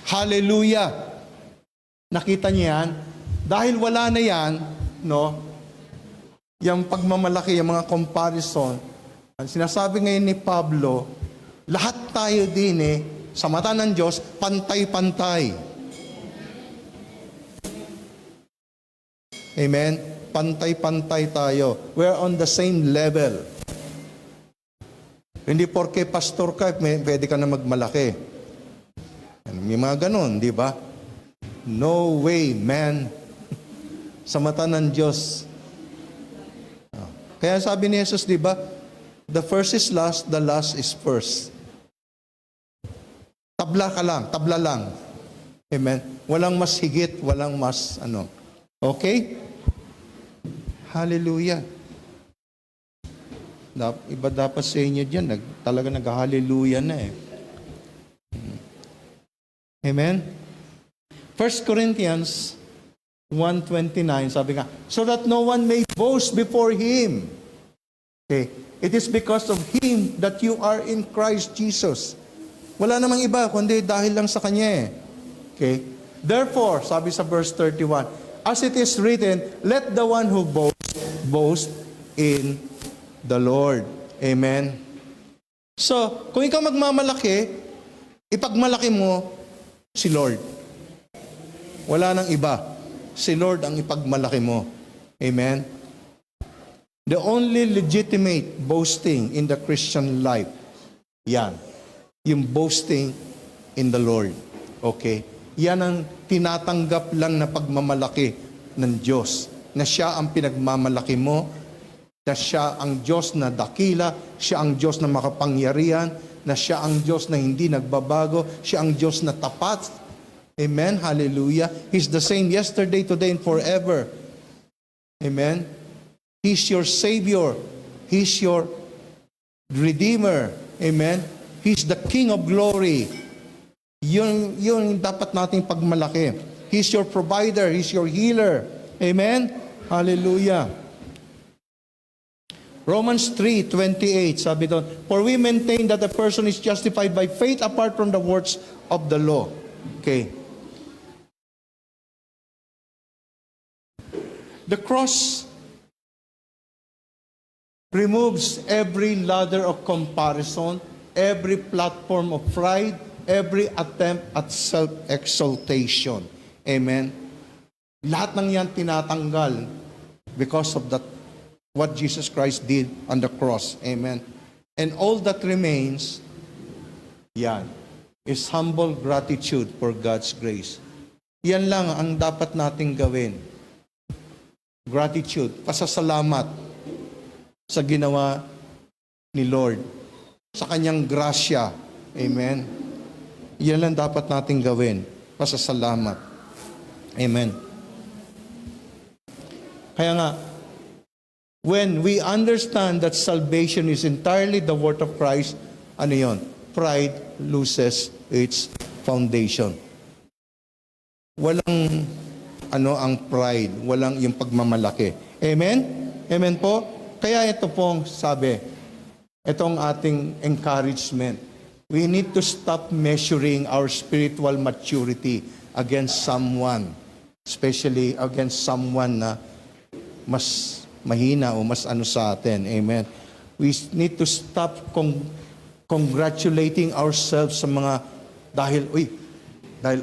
Hallelujah! Nakita niyo yan? Dahil wala na yan, no, yung pagmamalaki, yung mga comparison, ang sinasabi ngayon ni Pablo, lahat tayo din sa mata ng Diyos, pantay-pantay. Amen? Pantay-pantay tayo. We're on the same level. Hindi porke pastor ka, pwede ka na magmalaki. May mga ganon, di ba? No way, man. Sa mata ng Diyos. Kaya sabi ni Jesus, di ba? The first is last, the last is first. Tabla ka lang, tabla lang. Amen. Walang mas higit, walang mas ano. Okay? Hallelujah. Iba dapat sa inyo dyan. Talaga nag-hallelujah na eh. Amen? 1 Corinthians 1:29, sabi nga, so that no one may boast before Him. Okay. It is because of Him that you are in Christ Jesus. Wala namang iba, kundi dahil lang sa Kanya eh. Okay? Therefore, sabi sa verse 31, as it is written, let the one who boasts, boast in the Lord. Amen? So, kung ikaw magmamalaki, ipagmalaki mo si Lord. Wala nang iba. Si Lord ang ipagmalaki mo. Amen? The only legitimate boasting in the Christian life, yan. Yung boasting in the Lord. Okay? Yan ang tinatanggap lang na pagmamalaki ng Diyos. Na siya ang pinagmamalaki mo, na siya ang Diyos na dakila, siya ang Diyos na makapangyarihan, na siya ang Diyos na hindi nagbabago, siya ang Diyos na tapat. Amen? Hallelujah. He's the same yesterday, today, and forever. Amen? He's your Savior. He's your Redeemer. Amen? He's the King of glory. Yun dapat nating pagmalaki. He's your provider. He's your healer. Amen? Hallelujah. Romans 3:28, sabi doon, for we maintain that a person is justified by faith apart from the works of the law. Okay. The cross removes every ladder of comparison, every platform of pride, every attempt at self-exaltation. Amen? Lahat ng yan tinatanggal because of that, what Jesus Christ did on the cross. Amen? And all that remains, yan, is humble gratitude for God's grace. Yan lang ang dapat nating gawin. Gratitude, pasasalamat sa ginawa ni Lord, sa kanyang grasya. Amen? Yan lang dapat nating gawin, pasasalamat. Amen? Kaya nga, when we understand that salvation is entirely the work of Christ, ano yun? Pride loses its foundation. Walang ang pride, walang yung pagmamalaki. Amen? Amen po? Kaya ito pong sabi, itong ating encouragement. We need to stop measuring our spiritual maturity against someone, especially against someone na mas mahina o mas ano sa atin. Amen? We need to stop congratulating ourselves sa mga dahil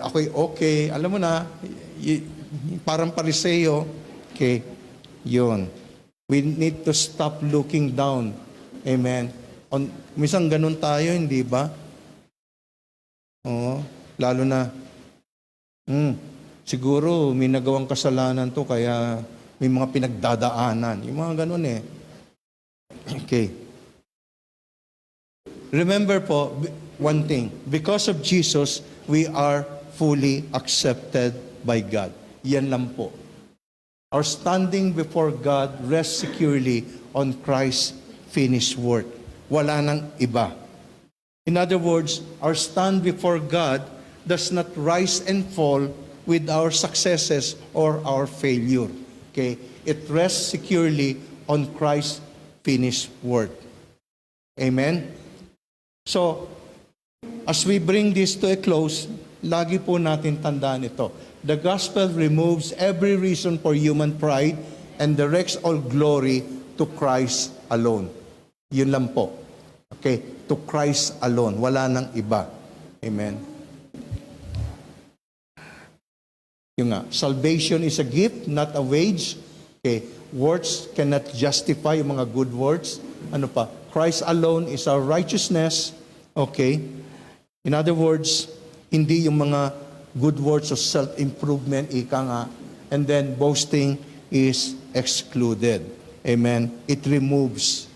ako'y okay, alam mo na, parang pariseo, okay, yun. We need to stop looking down. Amen. Minsan ganun tayo, hindi ba? Oo, lalo na, siguro may nagawang kasalanan to, kaya may mga pinagdadaanan. Yung mga ganun eh. Okay. Remember po, one thing, because of Jesus, we are fully accepted by God. Yan lang po. Our standing before God rests securely on Christ's finished work. Wala nang iba. In other words, our stand before God does not rise and fall with our successes or our failure. Okay? It rests securely on Christ's finished work. Amen? So, as we bring this to a close, lagi po natin tandaan ito. The gospel removes every reason for human pride and directs all glory to Christ alone. Yun lang po. Okay? To Christ alone. Wala nang iba. Amen? Yung nga, salvation is a gift, not a wage. Okay? Words cannot justify yung mga good words. Ano pa? Christ alone is our righteousness. Okay? In other words, hindi yung mga good words of self-improvement, ika nga. And then boasting is excluded. Amen. It removes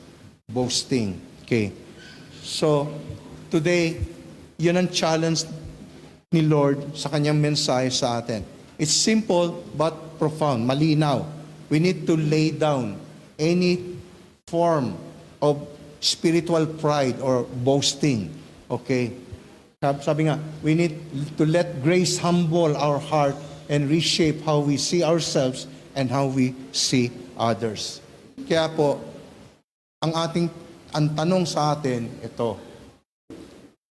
boasting. Okay. So, today, yun ang challenge ni Lord sa kanyang mensahe sa atin. It's simple but profound, malinaw. We need to lay down any form of spiritual pride or boasting. Okay? Sabi nga, we need to let grace humble our heart and reshape how we see ourselves and how we see others. Kaya po, ang tanong sa atin, ito,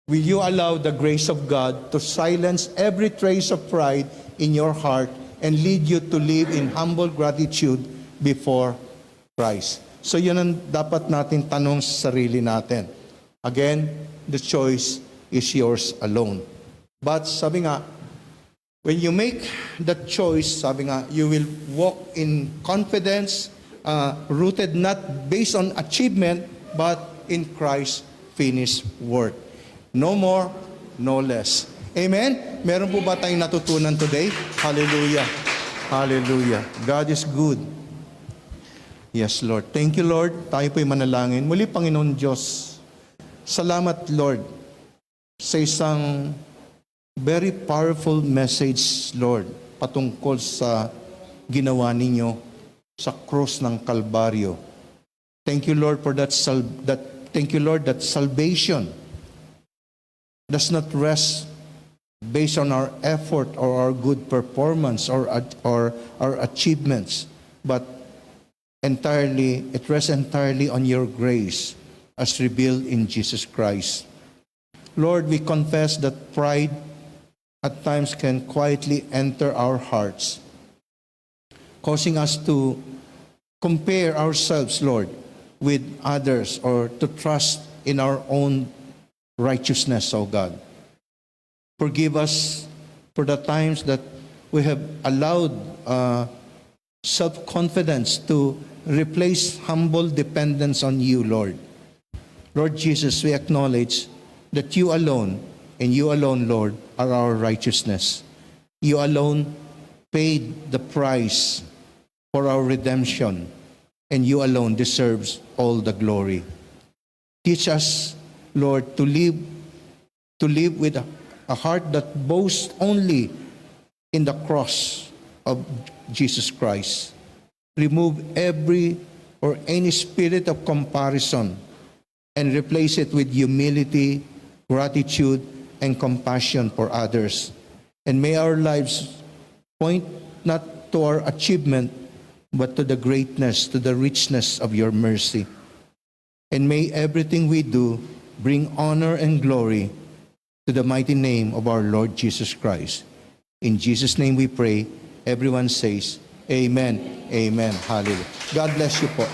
will you allow the grace of God to silence every trace of pride in your heart and lead you to live in humble gratitude before Christ? So yun ang dapat natin tanong sa sarili natin. Again, the choice is yours alone. But sabi nga, when you make that choice, sabi nga, you will walk in confidence, rooted not based on achievement, but in Christ's finished work. No more, no less. Amen? Meron po ba tayong natutunan today? Hallelujah. Hallelujah. God is good. Yes, Lord. Thank you, Lord. Tayo po'y manalangin. Muli, Panginoon Diyos, salamat, Lord, sa isang very powerful message, Lord, patungkol sa ginawa ninyo sa krus ng Kalbaryo. Thank you, Lord, for thank you, Lord, that salvation does not rest based on our effort or our good performance or our achievements, but it rests entirely on your grace as revealed in Jesus Christ. Lord, we confess that pride at times can quietly enter our hearts, causing us to compare ourselves, Lord, with others or to trust in our own righteousness, O God. Forgive us for the times that we have allowed self-confidence to replace humble dependence on you, Lord. Lord Jesus, we acknowledge that you alone, and you alone, Lord, are our righteousness. You alone paid the price for our redemption, and you alone deserves all the glory. Teach us, Lord, to live with a heart that boasts only in the cross of Jesus Christ. Remove any spirit of comparison and replace it with humility, gratitude, and compassion for others. And may our lives point not to our achievement, but to the greatness, to the richness of your mercy. And may everything we do bring honor and glory to the mighty name of our Lord Jesus Christ. In Jesus' name we pray. Everyone says, Amen. Amen. Hallelujah. God bless you po.